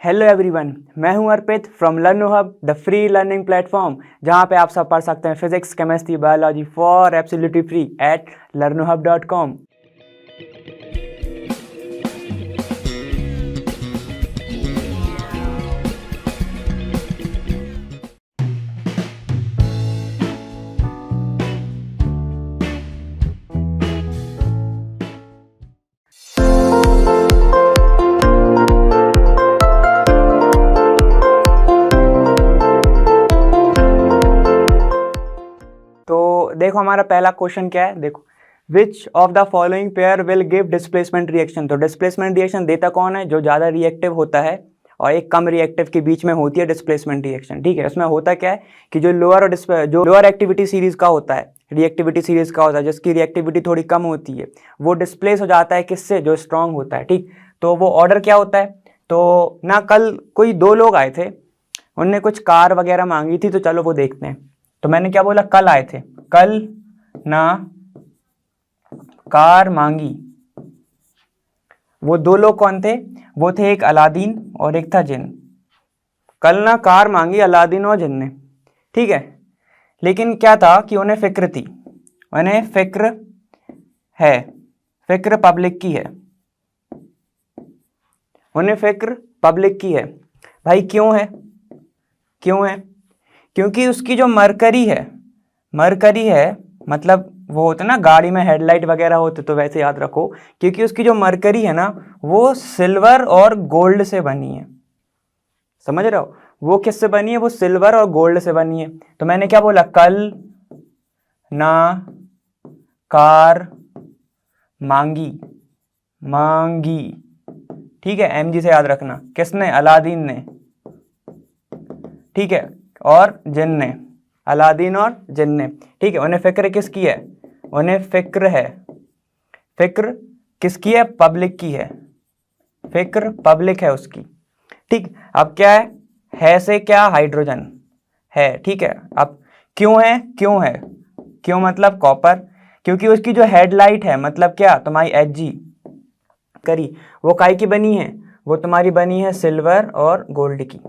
Hello everyone, मैं हूं Arpit from Learno Hub, the free learning platform, जहां पे आप सब पढ़ सकते हैं physics, chemistry, biology for absolutely free at learnohub.com। तो देखो हमारा पहला क्वेश्चन क्या है। देखो, which of the following pair will give displacement reaction. तो डिस्प्लेसमेंट रिएक्शन देता कौन है? जो ज़्यादा रिएक्टिव होता है और एक कम रिएक्टिव के बीच में होती है डिस्प्लेसमेंट रिएक्शन। ठीक है, उसमें होता क्या है कि जो लोअर एक्टिविटी सीरीज का होता है, रिएक्टिविटी सीरीज का होता है, जिसकी रिएक्टिविटी थोड़ी कम होती है, वो डिस्प्लेस हो जाता है किससे? जो स्ट्रांग होता है। ठीक, तो वो ऑर्डर क्या होता है? तो ना कल कोई दो लोग आए थे, उनने कुछ कार वगैरह मांगी थी, तो चलो वो देखते हैं। तो मैंने क्या बोला? कल आए थे, कल ना कार मांगी। वो दो लोग कौन थे? वो थे एक अलादीन और एक था जिन। कल ना कार मांगी अलादीन और जिन ने। ठीक है, लेकिन क्या था कि उन्हें फिक्र थी, उन्हें फिक्र है, फिक्र पब्लिक की है, उन्हें फिक्र पब्लिक की है। भाई क्यों है? क्यों है? क्योंकि उसकी जो मरकरी है, मतलब वो होता है ना गाड़ी में हेडलाइट वगैरह होते, तो वैसे याद रखो, क्योंकि उसकी जो मरकरी है ना, वो सिल्वर और गोल्ड से बनी है। समझ रहे हो? वो किससे बनी है? वो सिल्वर और गोल्ड से बनी है। तो मैंने क्या बोला? कल ना कार मांगी, ठीक है, एमजी से याद रखना। किसने? अलादीन ने। ठीक है, और जिन ने, अलादीन और जिन ने। ठीक है, उन्हें फिक्र किसकी है? उन्हें फिक्र है, फिक्र किसकी है? पब्लिक की है, फिक्र पब्लिक है उसकी। ठीक, अब क्या है से क्या? हाइड्रोजन है। ठीक है, अब क्यों है? क्यों मतलब कॉपर, क्योंकि उसकी जो हेडलाइट है, मतलब क्या? तुम्हारी एचजी करी, वो काई की बनी है? वो तुम्हारी बनी है सिल्वर और गोल्ड की।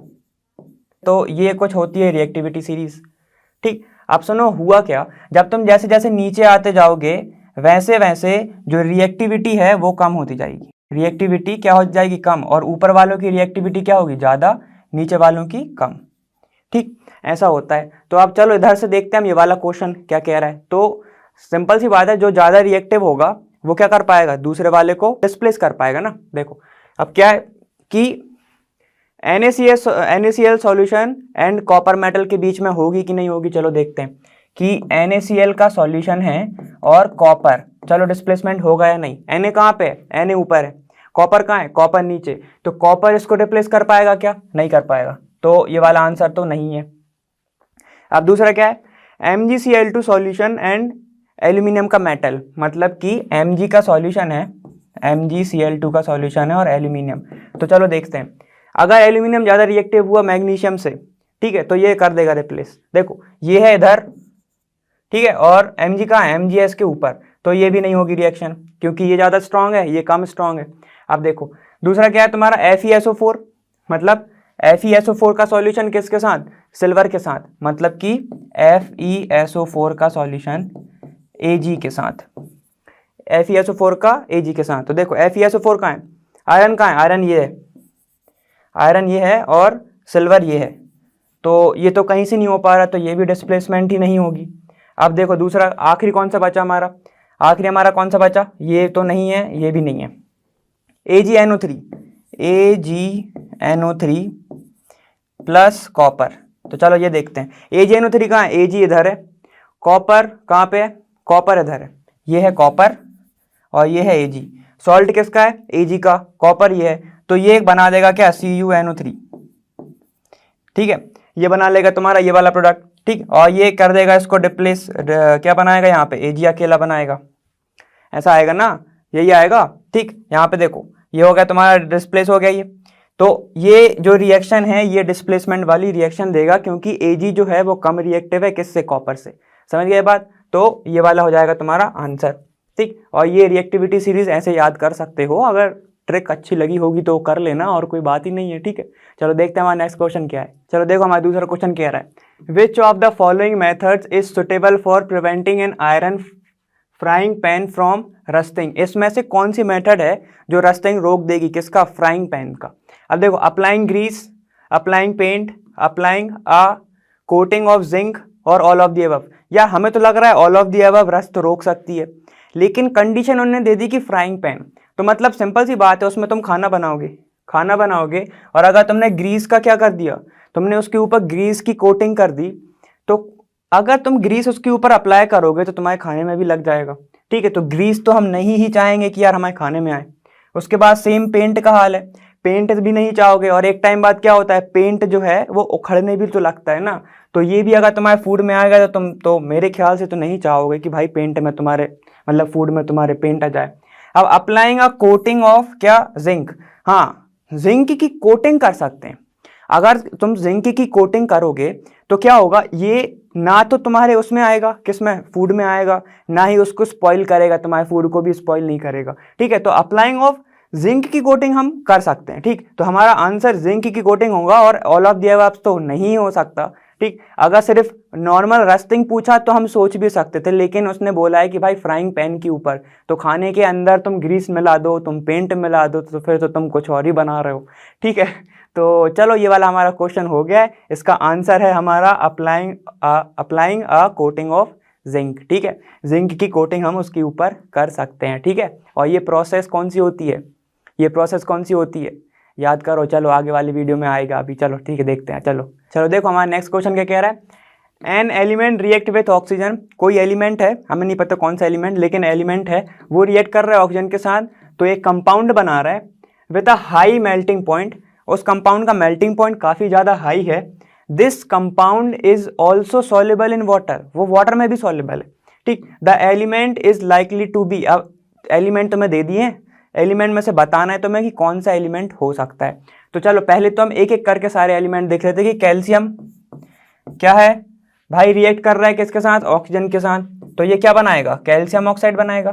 तो ये कुछ होती है रिएक्टिविटी सीरीज। ठीक, अब सुनो हुआ क्या, जब तुम जैसे जैसे नीचे आते जाओगे वैसे वैसे जो रिएक्टिविटी है वो कम होती जाएगी। रिएक्टिविटी क्या हो जाएगी? कम। और ऊपर वालों की रिएक्टिविटी क्या होगी? ज़्यादा, नीचे वालों की कम। ठीक, ऐसा होता है। तो अब चलो इधर से देखते हैं हम ये वाला क्वेश्चन क्या कह रहा है। तो सिंपल सी बात है, जो ज़्यादा रिएक्टिव होगा वो क्या कर पाएगा? दूसरे वाले को डिस्प्लेस कर पाएगा ना। देखो अब क्या है कि NaCl solution and copper metal के बीच में होगी कि नहीं होगी। चलो देखते हैं कि NaCl का सॉल्यूशन है और कॉपर, चलो डिस्प्लेसमेंट होगा या नहीं। Na कहाँ पे है? Na ऊपर है, कॉपर कहाँ है? कॉपर नीचे। तो कॉपर इसको रिप्लेस कर पाएगा क्या? नहीं कर पाएगा। तो ये वाला आंसर तो नहीं है। अब दूसरा क्या है? MgCl2 सॉल्यूशन एंड एल्यूमिनियम का मेटल, मतलब कि Mg का सॉल्यूशन है, MgCl2 का सॉल्यूशन है और एल्यूमिनियम। तो चलो देखते हैं, अगर एल्यूमिनियम ज़्यादा रिएक्टिव हुआ मैग्नीशियम से, ठीक है, तो ये कर देगा रिप्लेस। देखो ये है इधर, ठीक है, और Mg कहाँ है? Mg है इसके ऊपर, तो ये भी नहीं होगी रिएक्शन, क्योंकि ये ज़्यादा स्ट्रांग है, ये कम स्ट्रांग है। अब देखो दूसरा क्या है तुम्हारा? FeSO4, मतलब FeSO4 का सॉल्यूशन किसके साथ? सिल्वर के साथ, मतलब कि FeSO4 का सॉल्यूशन Ag के साथ, FeSO4 का Ag के साथ। तो देखो FeSO4 कहाँ है? आयरन कहाँ है? आयरन ये है, आयरन ये है और सिल्वर ये है। तो ये तो कहीं से नहीं हो पा रहा, तो ये भी डिस्प्लेसमेंट ही नहीं होगी। अब देखो दूसरा आखिरी कौन सा बचा हमारा? आखिरी हमारा कौन सा बचा? ये तो नहीं है, ये भी नहीं है। AgNO3 plus copper. तो चलो ये देखते हैं, AgNO3 कहाँ है? Ag इधर है, कॉपर कहाँ पे है? कॉपर इधर है। ये है कॉपर और ये है Ag। सॉल्ट किसका है? Ag का। कॉपर ये है, तो ये बना देगा क्या? CuNO3। ठीक है, ये बना लेगा तुम्हारा ये वाला प्रोडक्ट। ठीक, और ये कर देगा इसको डिप्लेस, क्या बनाएगा यहाँ पे? Ag अकेला बनाएगा, ऐसा आएगा ना, यही आएगा। ठीक, यहाँ पे देखो ये हो गया तुम्हारा, डिस्प्लेस हो गया ये। तो ये जो रिएक्शन है ये डिस्प्लेसमेंट वाली रिएक्शन देगा, क्योंकि Ag जो है वो कम रिएक्टिव है किससे? कॉपर से। समझ गए बात? तो ये वाला हो जाएगा तुम्हारा आंसर। ठीक, और ये रिएक्टिविटी सीरीज ऐसे याद कर सकते हो, अगर ट्रिक अच्छी लगी होगी तो कर लेना, और कोई बात ही नहीं है, ठीक है। चलो देखते हैं हमारा नेक्स्ट क्वेश्चन क्या है। चलो देखो हमारा दूसरा क्वेश्चन क्या रहा है, विच of the following methods is suitable for preventing an iron frying pan from rusting. इसमें से कौन सी मेथड है जो रस्टिंग रोक देगी, किसका, फ्राइंग पैन का। अब देखो, applying grease, applying paint, applying a coating of zinc और ऑल ऑफ द अबव। यार हमें तो लग रहा है all of the above rust रोक सकती है, लेकिन कंडीशन उन्होंने दे दी कि फ्राइंग पैन, तो मतलब सिंपल सी बात है, उसमें तुम खाना बनाओगे और अगर तुमने ग्रीस का क्या कर दिया, तुमने उसके ऊपर ग्रीस की कोटिंग कर दी, तो अगर तुम ग्रीस उसके ऊपर अप्लाई करोगे तो तुम्हारे खाने में भी लग जाएगा, ठीक है। तो ग्रीस तो हम नहीं ही चाहेंगे कि यार हमारे खाने में आए। उसके बाद सेम पेंट का हाल है, पेंट भी नहीं चाहोगे, और एक टाइम बाद क्या होता है, पेंट जो है वो उखड़ने भी तो लगता है ना, तो ये भी अगर तुम्हारे फूड में आएगा तो तुम तो मेरे ख्याल से तो नहीं चाहोगे कि भाई पेंट में तुम्हारे मतलब फूड में तुम्हारे पेंट आ जाए। अब अप्लाइंग अ कोटिंग ऑफ क्या, जिंक। हाँ, जिंक की कोटिंग कर सकते हैं। अगर तुम जिंक की कोटिंग करोगे तो क्या होगा, ये ना तो तुम्हारे उसमें आएगा, किसमें, फूड में आएगा, ना ही उसको स्पॉइल करेगा, तुम्हारे फूड को भी स्पॉइल नहीं करेगा, ठीक है। तो अप्लाइंग ऑफ जिंक की कोटिंग हम कर सकते हैं, ठीक। तो हमारा आंसर जिंक की कोटिंग होगा, और ऑल ऑफ द अबव तो नहीं हो सकता, ठीक। अगर सिर्फ नॉर्मल रस्टिंग पूछा तो हम सोच भी सकते थे, लेकिन उसने बोला है कि भाई फ्राइंग पैन के ऊपर, तो खाने के अंदर तुम ग्रीस मिला दो, तुम पेंट मिला दो, तो फिर तो तुम कुछ और ही बना रहे हो, ठीक है। तो चलो ये वाला हमारा क्वेश्चन हो गया है। इसका आंसर है हमारा applying a coating of zinc, ठीक है। जिंक की कोटिंग हम उसके ऊपर कर सकते हैं, ठीक है। और ये प्रोसेस कौन सी होती है, ये प्रोसेस कौन सी होती है, याद करो, चलो आगे वाली वीडियो में आएगा अभी, चलो ठीक है देखते हैं। चलो देखो हमारा नेक्स्ट क्वेश्चन क्या कह रहा है, an element react with oxygen. कोई एलिमेंट है, हमें नहीं पता कौन सा एलिमेंट, लेकिन एलिमेंट है, वो रिएक्ट कर रहा है ऑक्सीजन के साथ, तो एक कंपाउंड बना रहा है with a high melting point. उस कंपाउंड का मेल्टिंग पॉइंट काफ़ी ज़्यादा हाई है। This compound is also soluble in water, वो वाटर में भी सॉल्युबल है, ठीक। The element is likely to be, अब एलिमेंट तुम्हें दे दिए, एलिमेंट में से बताना है तुम्हें कि कौन सा एलिमेंट हो सकता है। तो चलो पहले तो हम एक एक करके सारे एलिमेंट देख लेते हैं कि कैल्शियम क्या है भाई, रिएक्ट कर रहा है किसके साथ, ऑक्सीजन के साथ, तो ये क्या बनाएगा, कैल्शियम ऑक्साइड बनाएगा,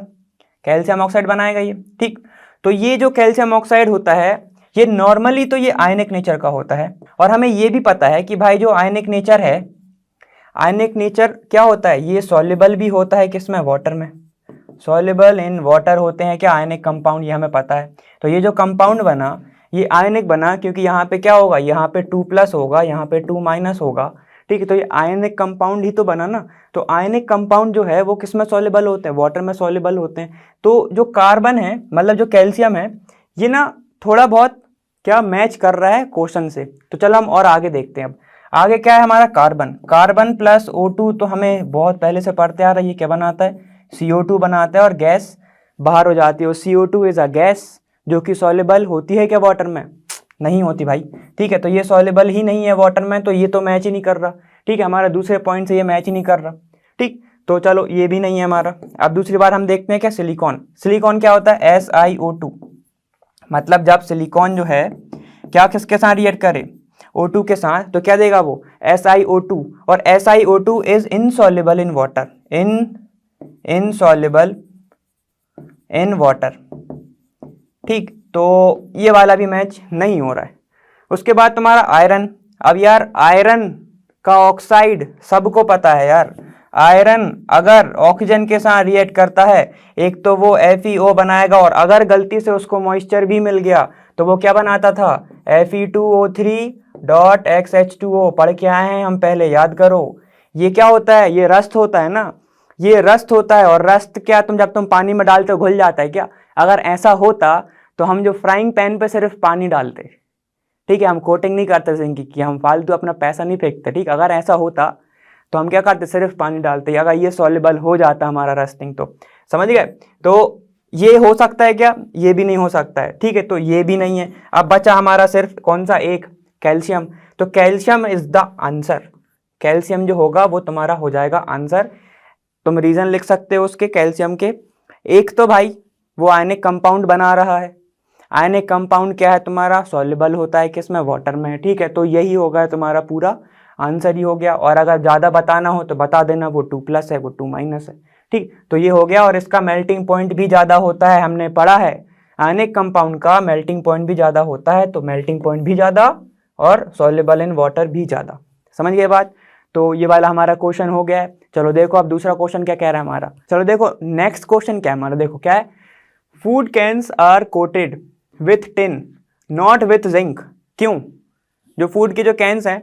कैल्शियम ऑक्साइड बनाएगा ये, ठीक। तो ये जो कैल्शियम ऑक्साइड होता है, ये नॉर्मली तो ये आयनिक नेचर का होता है, और हमें ये भी पता है कि भाई जो आयनिक नेचर है, आयनिक नेचर क्या होता है, ये सॉल्युबल भी होता है किसमें, वाटर में, सॉल्युबल इन वाटर होते हैं क्या, आयनिक कंपाउंड, ये हमें पता है। तो ये जो कंपाउंड बना, ये आयनिक बना, क्योंकि यहाँ पे क्या होगा, यहाँ पे 2+ होगा, यहाँ पे 2- होगा, ठीक है। तो ये आयनिक कंपाउंड ही तो बना ना। तो आयनिक कंपाउंड जो है वो किस में सॉल्युबल होते हैं, वाटर में सॉल्युबल होते हैं। तो जो कार्बन है, मतलब जो कैल्शियम है, ये ना थोड़ा बहुत क्या मैच कर रहा है क्वेश्चन से। तो चलो हम और आगे देखते हैं। अब आगे क्या है हमारा, कार्बन प्लस O2, तो हमें बहुत पहले से पढ़ते आ रहा है, ये क्या बनाता है, CO2 बनाता है, और गैस बाहर हो जाती है। CO2 इज अ गैस जो कि सॉल्युबल होती है क्या वाटर में, नहीं होती भाई, ठीक है। तो ये सॉल्युबल ही नहीं है वाटर में, तो ये तो मैच ही नहीं कर रहा, ठीक है। हमारा दूसरे पॉइंट से ये मैच ही नहीं कर रहा, ठीक। तो चलो ये भी नहीं है हमारा। अब दूसरी बार हम देखते हैं क्या, सिलिकॉन क्या होता है, SiO2, मतलब जब सिलिकॉन जो है क्या किसके साथ रिएक्ट करे, O2 के साथ, तो क्या देगा वो, SiO2, और SiO2 is insoluble in water, insoluble in water, ठीक। तो ये वाला भी मैच नहीं हो रहा है। उसके बाद तुम्हारा आयरन। अब यार आयरन का ऑक्साइड सबको पता है यार, आयरन अगर ऑक्सीजन के साथ रिएक्ट करता है, एक तो वो FeO बनाएगा, और अगर गलती से उसको मॉइस्चर भी मिल गया तो वो क्या बनाता था, Fe2O3.XH2O। पढ़ के आए हैं हम पहले, याद करो। ये क्या होता है, ये रस्ट होता है ना, ये रस्ट होता है। और रस्ट क्या, जब तुम पानी में डालते हो घुल जाता है क्या, अगर ऐसा होता तो हम जो फ्राइंग पैन पे सिर्फ पानी डालते, ठीक है, हम कोटिंग नहीं करते जिंक की, हम फालतू अपना पैसा नहीं फेंकते, ठीक। अगर ऐसा होता तो हम क्या करते, सिर्फ पानी डालते, अगर ये सॉल्युबल हो जाता हमारा रस्टिंग, तो समझ गए। तो ये हो सकता है क्या, ये भी नहीं हो सकता है, ठीक है। तो ये भी नहीं है। अब बचा हमारा सिर्फ कौन सा, एक कैल्शियम। तो calcium is the answer, calcium जो होगा वो तुम्हारा हो जाएगा आंसर। तुम रीजन लिख सकते हो उसके, कैल्शियम के। एक तो भाई वो आयनिक कंपाउंड बना रहा है, आयनिक कंपाउंड क्या है तुम्हारा, सॉल्युबल होता है किसमें, वाटर में, ठीक है। तो यही होगा तुम्हारा पूरा आंसर ही हो गया। और अगर ज़्यादा बताना हो तो बता देना, वो 2+ है, वो 2- है, ठीक। तो ये हो गया। और इसका मेल्टिंग पॉइंट भी ज़्यादा होता है, हमने पढ़ा है आयनिक कंपाउंड का मेल्टिंग पॉइंट भी ज़्यादा होता है, तो मेल्टिंग पॉइंट भी ज़्यादा और सॉल्युबल इन वाटर भी ज़्यादा। समझ गए बात? तो ये वाला हमारा क्वेश्चन हो गया है। चलो देखो अब दूसरा क्वेश्चन क्या कह रहा है हमारा। चलो देखो नेक्स्ट क्वेश्चन क्या है हमारा, देखो क्या है, food cans are coated with tin not with zinc. क्यों? जो फूड के जो कैंस हैं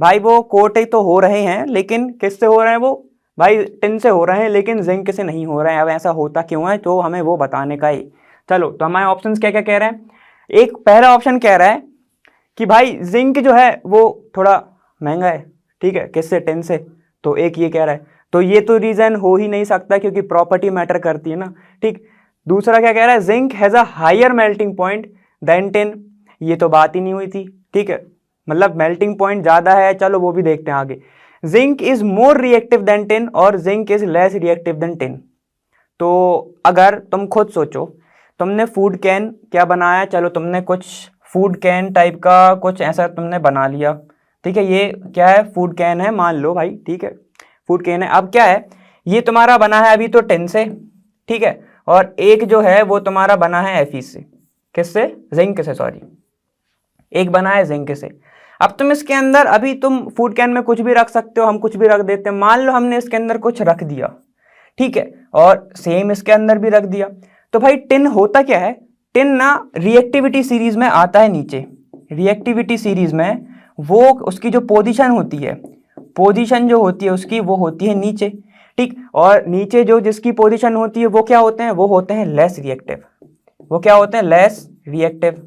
भाई वो कोट तो हो रहे हैं, लेकिन किससे हो रहे हैं वो भाई, टिन से हो रहे हैं, लेकिन जिंक से नहीं हो रहे हैं। अब ऐसा होता क्यों है, तो हमें वो बताने का ही। चलो तो हमारे ऑप्शंस क्या क्या कह रहे हैं। एक पहला ऑप्शन कह रहा है कि भाई जिंक जो है वो थोड़ा महंगा है, ठीक है, किससे, टिन से। तो एक ये कह रहा है, तो ये तो रीजन हो ही नहीं सकता क्योंकि प्रॉपर्टी मैटर करती है ना, ठीक। दूसरा क्या कह रहा है, zinc has a higher melting point than tin. ये तो बात ही नहीं हुई थी, ठीक है, मतलब मेल्टिंग पॉइंट ज्यादा है। चलो वो भी देखते हैं आगे। Zinc is more reactive than tin और zinc is less reactive than tin. तो अगर तुम खुद सोचो, तुमने फूड कैन क्या बनाया, चलो तुमने कुछ फूड कैन टाइप का कुछ ऐसा तुमने बना लिया, ठीक है, ये क्या है, फूड कैन है मान लो भाई, ठीक है, फूड कैन है। अब क्या है, ये तुम्हारा बना है अभी तो टिन से, ठीक है, और एक जो है वो तुम्हारा बना है Fe से, किससे, जिंक से, सॉरी, एक बना है जिंक से। अब तुम इसके अंदर, अभी तुम फूड कैन में कुछ भी रख सकते हो, हम कुछ भी रख देते हैं, मान लो हमने इसके अंदर कुछ रख दिया, ठीक है, और सेम इसके अंदर भी रख दिया, तो भाई टिन होता क्या है, टिन ना रिएक्टिविटी सीरीज में आता है नीचे। रिएक्टिविटी सीरीज में वो उसकी जो पोजीशन होती है, पोजीशन जो होती है उसकी, वो होती है नीचे, ठीक, और नीचे जो जिसकी पोजीशन होती है वो क्या होते हैं, वो होते हैं लेस रिएक्टिव, वो क्या होते हैं, लेस रिएक्टिव,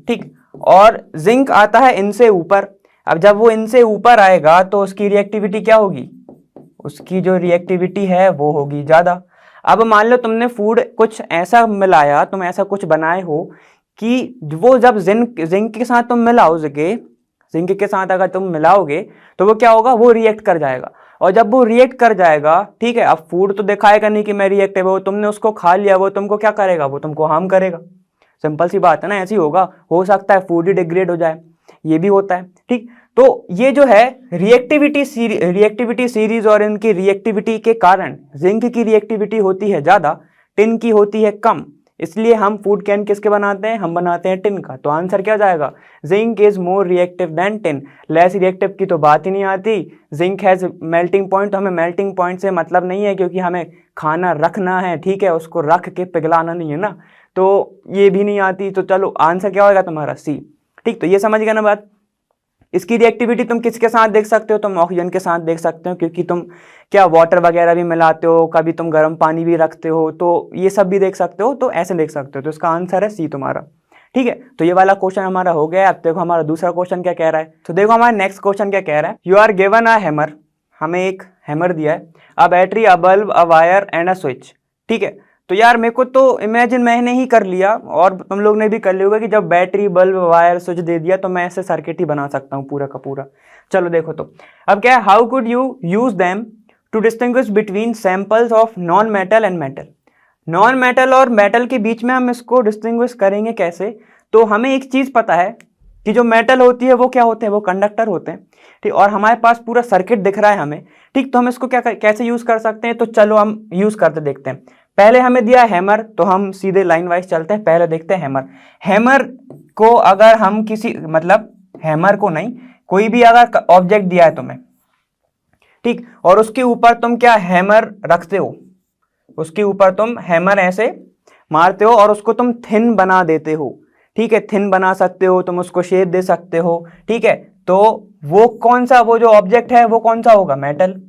ठीक। और जिंक आता है इनसे ऊपर। अब जब वो इनसे ऊपर आएगा तो उसकी रिएक्टिविटी क्या होगी, उसकी जो रिएक्टिविटी है वो होगी ज्यादा। अब मान लो तुमने फूड कुछ ऐसा मिलाया, तुम ऐसा कुछ बनाए हो कि वो जब जिंक के साथ तुम मिलाओगे, जिंक के साथ अगर तुम मिलाओगे तो वो क्या होगा, वो रिएक्ट कर जाएगा। और जब वो रिएक्ट कर जाएगा, ठीक है, अब फूड तो दिखाएगा नहीं कि मैं रिएक्टिव हूं, तुमने उसको खा लिया, वो तुमको क्या करेगा, वो तुमको हार्म करेगा। सिंपल सी बात है ना, ऐसी होगा, हो सकता है फूड ही डिग्रेड हो जाए, ये भी होता है, ठीक। तो ये जो है रिएक्टिविटी सीरीज और इनकी रिएक्टिविटी के कारण जिंक की रिएक्टिविटी होती है ज्यादा, टिन की होती है कम, इसलिए हम फूड कैन किसके बनाते हैं, हम बनाते हैं टिन का। तो आंसर क्या जाएगा, zinc is more reactive than tin. Less reactive की तो बात ही नहीं आती। जिंक हैज मेल्टिंग पॉइंट, तो हमें मेल्टिंग पॉइंट से मतलब नहीं है, क्योंकि हमें खाना रखना है, ठीक है, उसको रख के पिघलाना नहीं है ना, तो ये भी नहीं आती। तो चलो आंसर क्या होगा तुम्हारा, सी, ठीक। तो ये समझ गया ना बात। इसकी रिएक्टिविटी तुम किसके साथ देख सकते हो, तुम ऑक्सीजन के साथ देख सकते हो, क्योंकि तुम क्या वाटर वगैरह भी मिलाते हो, कभी तुम गर्म पानी भी रखते हो, तो ये सब भी देख सकते हो, तो ऐसे देख सकते हो। तो इसका आंसर है सी तुम्हारा, ठीक है। तो ये वाला क्वेश्चन हमारा हो गया। अब देखो हमारा दूसरा क्वेश्चन क्या कह रहा है। तो देखो हमारा नेक्स्ट क्वेश्चन क्या कह रहा है, you are given a hammer, हमें एक हैमर दिया है, a battery, a bulb, a wire and a switch, ठीक है। तो यार मेरे को तो इमेजिन मैंने ही कर लिया और तुम लोग ने भी कर लिया होगा कि जब बैटरी, बल्ब, वायर, स्विच दे दिया तो मैं ऐसे सर्किट ही बना सकता हूँ पूरा का पूरा। चलो देखो, तो अब क्या है, how could you use them to distinguish between samples of non metal and metal. Non metal और मेटल के बीच में हम इसको डिस्टिंग्विश करेंगे कैसे। तो हमें एक चीज पता है कि जो मेटल होती है वो क्या होते हैं, वो कंडक्टर होते हैं, ठीक, और हमारे पास पूरा सर्किट दिख रहा है हमें, ठीक। तो हम इसको क्या कैसे यूज कर सकते हैं, तो चलो हम यूज करते देखते हैं। पहले हमें दिया हैमर, तो हम सीधे लाइन वाइज चलते हैं, पहले देखते हैं हैमर। हैमर को अगर हम किसी, मतलब हैमर को नहीं, कोई भी अगर ऑब्जेक्ट दिया है तुम्हें, ठीक, और उसके ऊपर तुम क्या हैमर रखते हो, उसके ऊपर तुम हैमर ऐसे मारते हो और उसको तुम थिन बना देते हो, ठीक है, थिन बना सकते हो, तुम उसको शेप दे सकते हो, ठीक है। तो वो कौन सा, वो जो ऑब्जेक्ट है वो कौन सा होगा, मेटल।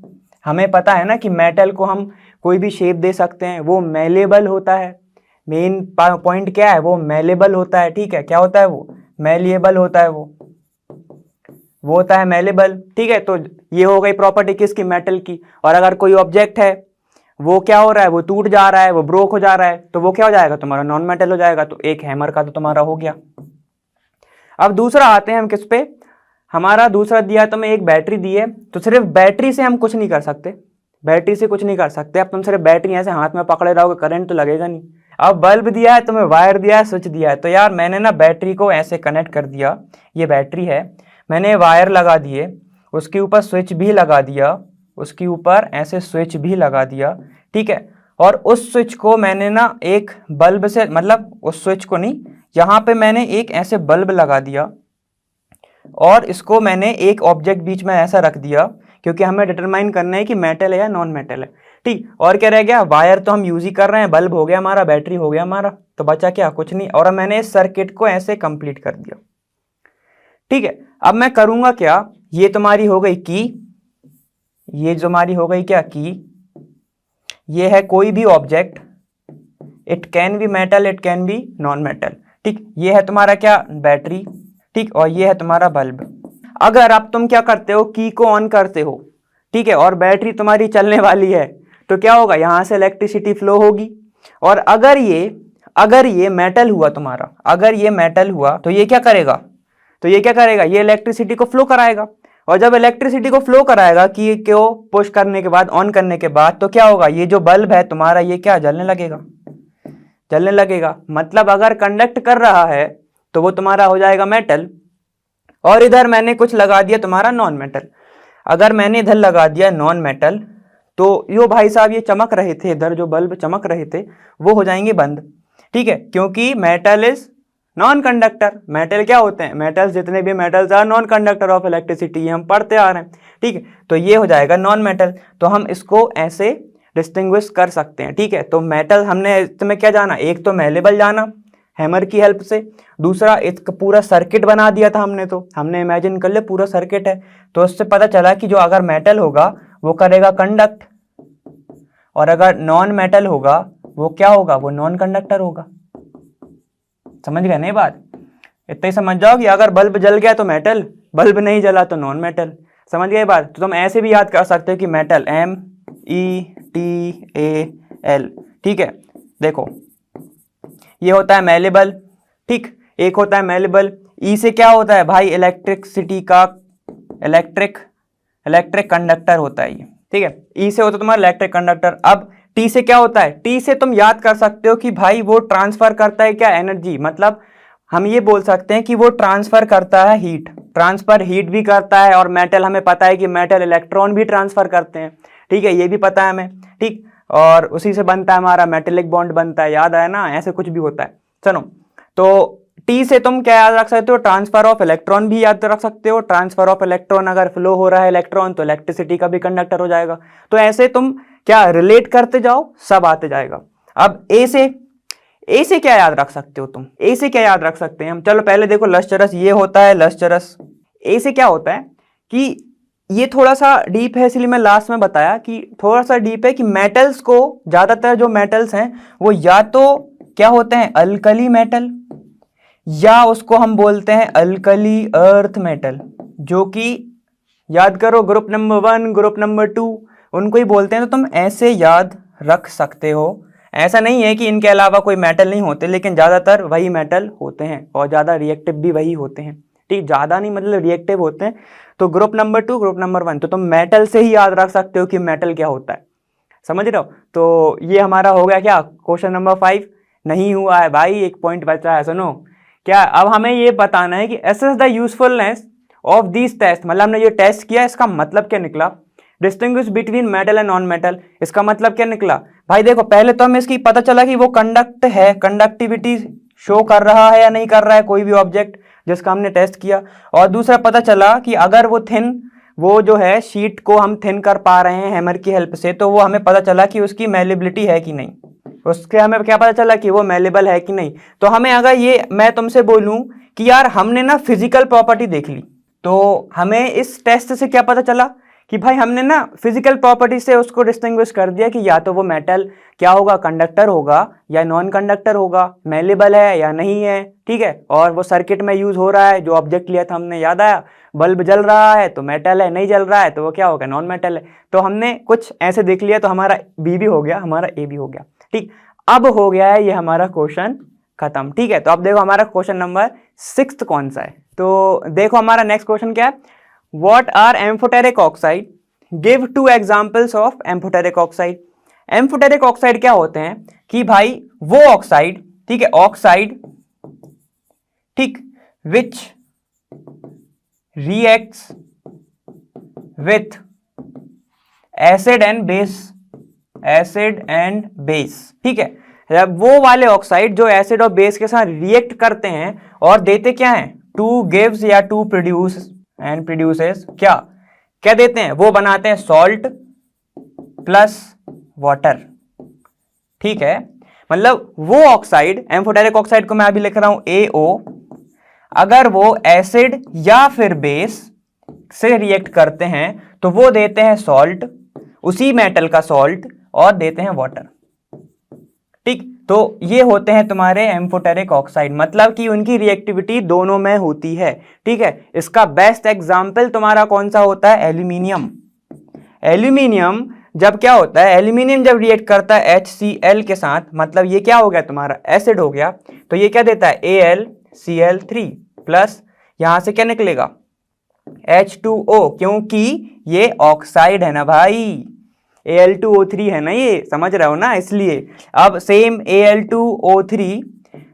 हमें पता है ना कि मेटल को हम कोई भी शेप दे सकते हैं, वो मेलेबल होता है। मेन पॉइंट क्या है, वो मेलेबल होता है, ठीक है, क्या होता है, वो मेलिएबल होता है, वो होता है मेलेबल, ठीक है। तो ये हो गई प्रॉपर्टी किसकी, मेटल की। और अगर कोई ऑब्जेक्ट है वो क्या हो रहा है, वो टूट जा रहा है, वो ब्रोक हो जा रहा है, तो वो क्या हो जाएगा, तुम्हारा नॉन मेटल हो जाएगा। तो एक हैमर का तो तुम्हारा हो गया। अब दूसरा आते हैं हम किस पे, हमारा दूसरा दिया तो मैं एक बैटरी दी है, तो सिर्फ बैटरी से हम कुछ नहीं कर सकते, बैटरी से कुछ नहीं कर सकते। अब तुम सिर्फ बैटरी ऐसे हाथ में पकड़े रहोगे, करंट तो लगेगा नहीं। अब बल्ब दिया है तुम्हें, वायर दिया है, स्विच दिया है, तो यार मैंने ना बैटरी को ऐसे कनेक्ट कर दिया, ये बैटरी है, मैंने वायर लगा दिए, उसके ऊपर स्विच भी लगा दिया, उसके ऊपर ऐसे स्विच भी लगा दिया, ठीक है, और उस स्विच को मैंने ना एक बल्ब से, मतलब उस स्विच को नहीं, यहाँ पे मैंने एक ऐसे बल्ब लगा दिया और इसको मैंने एक ऑब्जेक्ट बीच में ऐसा रख दिया, क्योंकि हमें डिटरमाइन करना है कि मेटल है या नॉन मेटल है। ठीक, और क्या रह गया, वायर तो हम यूज ही कर रहे हैं, बल्ब हो गया हमारा, बैटरी हो गया हमारा, तो बचा क्या, कुछ नहीं। और मैंने इस सर्किट को ऐसे कंप्लीट कर दिया। ठीक है, अब मैं करूंगा क्या, ये तुम्हारी हो गई की, ये जो हमारी हो गई क्या की, ये है कोई भी object, it can be metal, it can be non metal. ठीक, ये है तुम्हारा क्या, बैटरी। ठीक, और ये है तुम्हारा बल्ब। अगर अब तुम क्या करते हो, की को ऑन करते हो, ठीक है, और बैटरी तुम्हारी चलने वाली है, तो क्या होगा, यहां से इलेक्ट्रिसिटी फ्लो होगी। और अगर ये मेटल हुआ तुम्हारा, अगर ये मेटल हुआ तो ये क्या करेगा, ये इलेक्ट्रिसिटी को फ्लो कराएगा। और जब इलेक्ट्रिसिटी को फ्लो कराएगा की को पुश करने के बाद, ऑन करने के बाद, तो क्या होगा, ये जो बल्ब है तुम्हारा ये क्या जलने लगेगा। मतलब अगर कंडक्ट कर रहा है तो वो तुम्हारा हो जाएगा मेटल। और इधर मैंने कुछ लगा दिया तुम्हारा नॉन मेटल। अगर मैंने इधर लगा दिया नॉन मेटल, तो यो भाई साहब ये चमक रहे थे, इधर जो बल्ब चमक रहे थे वो हो जाएंगे बंद। ठीक है, क्योंकि metal is non conductor. Metal क्या होते हैं, मेटल्स, जितने भी metals are non conductor of electricity, हम पढ़ते आ रहे हैं। ठीक है, तो ये हो जाएगा नॉन मेटल, तो हम इसको ऐसे डिस्टिंग्विश कर सकते हैं। ठीक है, तो मेटल हमने इसमें क्या जाना, एक तो मेलेबल जाना हैमर की हेल्प से, दूसरा एक पूरा सर्किट बना दिया था हमने, तो हमने इमेजिन कर लिया पूरा सर्किट है, तो उससे पता चला कि जो अगर मेटल होगा वो करेगा कंडक्ट, और अगर नॉन मेटल होगा वो क्या होगा, वो नॉन कंडक्टर होगा। समझ गए नहीं बात, इतना ही समझ जाओ कि अगर बल्ब जल गया तो मेटल, बल्ब नहीं जला तो नॉन मेटल। समझ गए बात, तो तुम ऐसे भी याद कर सकते हो कि मेटल METAL। ठीक है, देखो ये होता है मेलेबल। ठीक, एक होता है मेलेबल। ई से क्या होता है भाई, इलेक्ट्रिसिटी का इलेक्ट्रिक कंडक्टर होता है ये। ठीक है, ई से होता है तुम्हारा इलेक्ट्रिक कंडक्टर। अब टी से क्या होता है, टी से तुम याद कर सकते हो कि भाई वो ट्रांसफर करता है क्या, एनर्जी। मतलब हम ये बोल सकते हैं कि वो ट्रांसफर करता है हीट, ट्रांसफर हीट भी करता है। और मेटल हमें पता है कि मेटल इलेक्ट्रॉन भी ट्रांसफर करते हैं। ठीक है, ये भी पता है हमें। ठीक, और उसी से बनता है हमारा मेटेलिक बॉन्ड बनता है, याद आया ना, ऐसे कुछ भी होता है। चलो, तो टी से तुम क्या याद रख सकते हो, ट्रांसफर ऑफ इलेक्ट्रॉन भी याद रख सकते हो। ट्रांसफर ऑफ इलेक्ट्रॉन, अगर फ्लो हो रहा है इलेक्ट्रॉन तो इलेक्ट्रिसिटी का भी कंडक्टर हो जाएगा। तो ऐसे तुम क्या रिलेट करते जाओ, सब आते जाएगा। अब ए से क्या याद रख सकते हो तुम, ए से क्या याद रख सकते हैं हम, चलो पहले देखो लस्टरस, ये होता है लस्टरस। ए से क्या होता है कि ये थोड़ा सा डीप है, इसलिए मैं लास्ट में बताया कि थोड़ा सा डीप है, कि मेटल्स को, ज्यादातर जो मेटल्स हैं वो या तो क्या होते हैं, अल्कली मेटल, या उसको हम बोलते हैं अल्कली अर्थ मेटल, जो कि याद करो ग्रुप नंबर 1, ग्रुप नंबर 2 उनको ही बोलते हैं। तो तुम ऐसे याद रख सकते हो। ऐसा नहीं है कि इनके अलावा कोई मेटल नहीं होते, लेकिन ज्यादातर वही मेटल होते हैं और ज्यादा रिएक्टिव भी वही होते हैं। ठीक, ज्यादा नहीं मतलब रिएक्टिव होते हैं। तो ग्रुप नंबर 2, ग्रुप नंबर 1, तो तुम मेटल से ही याद रख सकते हो कि मेटल क्या होता है। समझ रहे हो, तो ये हमारा हो गया क्या, क्वेश्चन नंबर 5 नहीं हुआ है भाई, एक पॉइंट बचा है। सुनो क्या, अब हमें ये बताना है कि assess the usefulness of this test. मतलब हमने ये टेस्ट किया, इसका मतलब क्या निकला, distinguish between metal and non metal, इसका मतलब क्या निकला भाई। देखो पहले तो हमें इसकी पता चला कि वो कंडक्ट है, कंडक्टिविटी शो कर रहा है या नहीं कर रहा है कोई भी ऑब्जेक्ट जिसका हमने टेस्ट किया। और दूसरा पता चला कि अगर वो जो है शीट को हम थिन कर पा रहे हैं हैमर की हेल्प से, तो वो हमें पता चला कि उसकी मेलेबिलिटी है कि नहीं, उसके हमें क्या पता चला कि वो मेलेबल है कि नहीं। तो हमें अगर ये मैं तुमसे बोलूं कि यार हमने ना फिजिकल प्रॉपर्टी देख ली, तो हमें इस टेस्ट से क्या पता चला कि भाई हमने ना फिजिकल प्रॉपर्टी से उसको डिस्टिंग्विश कर दिया कि या तो वो मेटल क्या होगा, कंडक्टर होगा या नॉन कंडक्टर होगा, मेलेबल है या नहीं है। ठीक है, और वो सर्किट में यूज हो रहा है, जो ऑब्जेक्ट लिया था हमने याद आया, बल्ब जल रहा है तो मेटल है, नहीं जल रहा है तो वो क्या होगा, नॉन मेटल है। तो हमने कुछ ऐसे देख लिया, तो हमारा बी भी हो गया, हमारा ए भी हो गया। ठीक, अब हो गया है ये हमारा क्वेश्चन खत्म। ठीक है, तो अब देखो हमारा क्वेश्चन नंबर 6 कौन सा है। तो देखो हमारा नेक्स्ट क्वेश्चन क्या है, what are amphoteric oxide, give 2 examples of amphoteric oxide. Amphoteric oxide क्या होते हैं कि भाई वो ऑक्साइड, ठीक है, ऑक्साइड, ठीक, विच reacts with acid and base acid and base. ठीक है, जब वो वाले ऑक्साइड जो एसिड और बेस के साथ रिएक्ट करते हैं और देते क्या है, टू गिव्स या टू प्रोड्यूस एंड प्रोड्यूसेस क्या क्या देते हैं, वो बनाते हैं सॉल्ट प्लस वाटर। ठीक है, मतलब वो ऑक्साइड, एम्फोटेरिक ऑक्साइड को मैं अभी लिख रहा हूं AO, अगर वो एसिड या फिर बेस से रिएक्ट करते हैं तो वो देते हैं सॉल्ट, उसी मेटल का सॉल्ट, और देते हैं वाटर। ठीक, तो ये होते हैं तुम्हारे एम्फोटेरिक ऑक्साइड, मतलब कि उनकी रिएक्टिविटी दोनों में होती है। ठीक है, इसका बेस्ट एग्जांपल तुम्हारा कौन सा होता है, एल्यूमिनियम। एल्यूमिनियम जब क्या होता है, एल्यूमिनियम जब रिएक्ट करता है HCl के साथ, मतलब ये क्या हो गया तुम्हारा, एसिड हो गया, तो ये क्या देता है, AlCl3 प्लस यहां से क्या निकलेगा, H2O, क्योंकि ये ऑक्साइड है ना भाई, Al2O3 है ना, ये समझ रहे हो ना, इसलिए। अब सेम Al2O3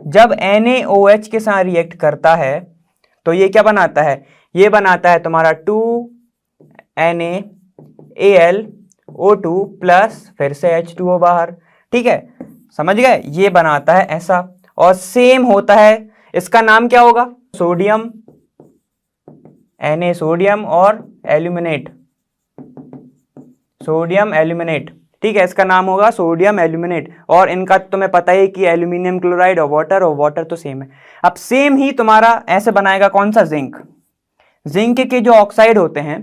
जब NaOH के साथ रिएक्ट करता है तो ये क्या बनाता है, ये बनाता है तुम्हारा 2NaAlO2 प्लस फिर से H2O बाहर। ठीक है, समझ गए, ये बनाता है ऐसा। और सेम होता है, इसका नाम क्या होगा, सोडियम, Na सोडियम और एल्यूमिनेट, सोडियम एल्यूमिनेट। ठीक है, इसका नाम होगा सोडियम एल्यूमिनेट। और इनका तुम्हें पता ही कि एल्यूमिनियम क्लोराइड और वाटर तो सेम है। अब सेम ही तुम्हारा ऐसे बनाएगा कौन सा, जिंक। जिंक के जो ऑक्साइड होते हैं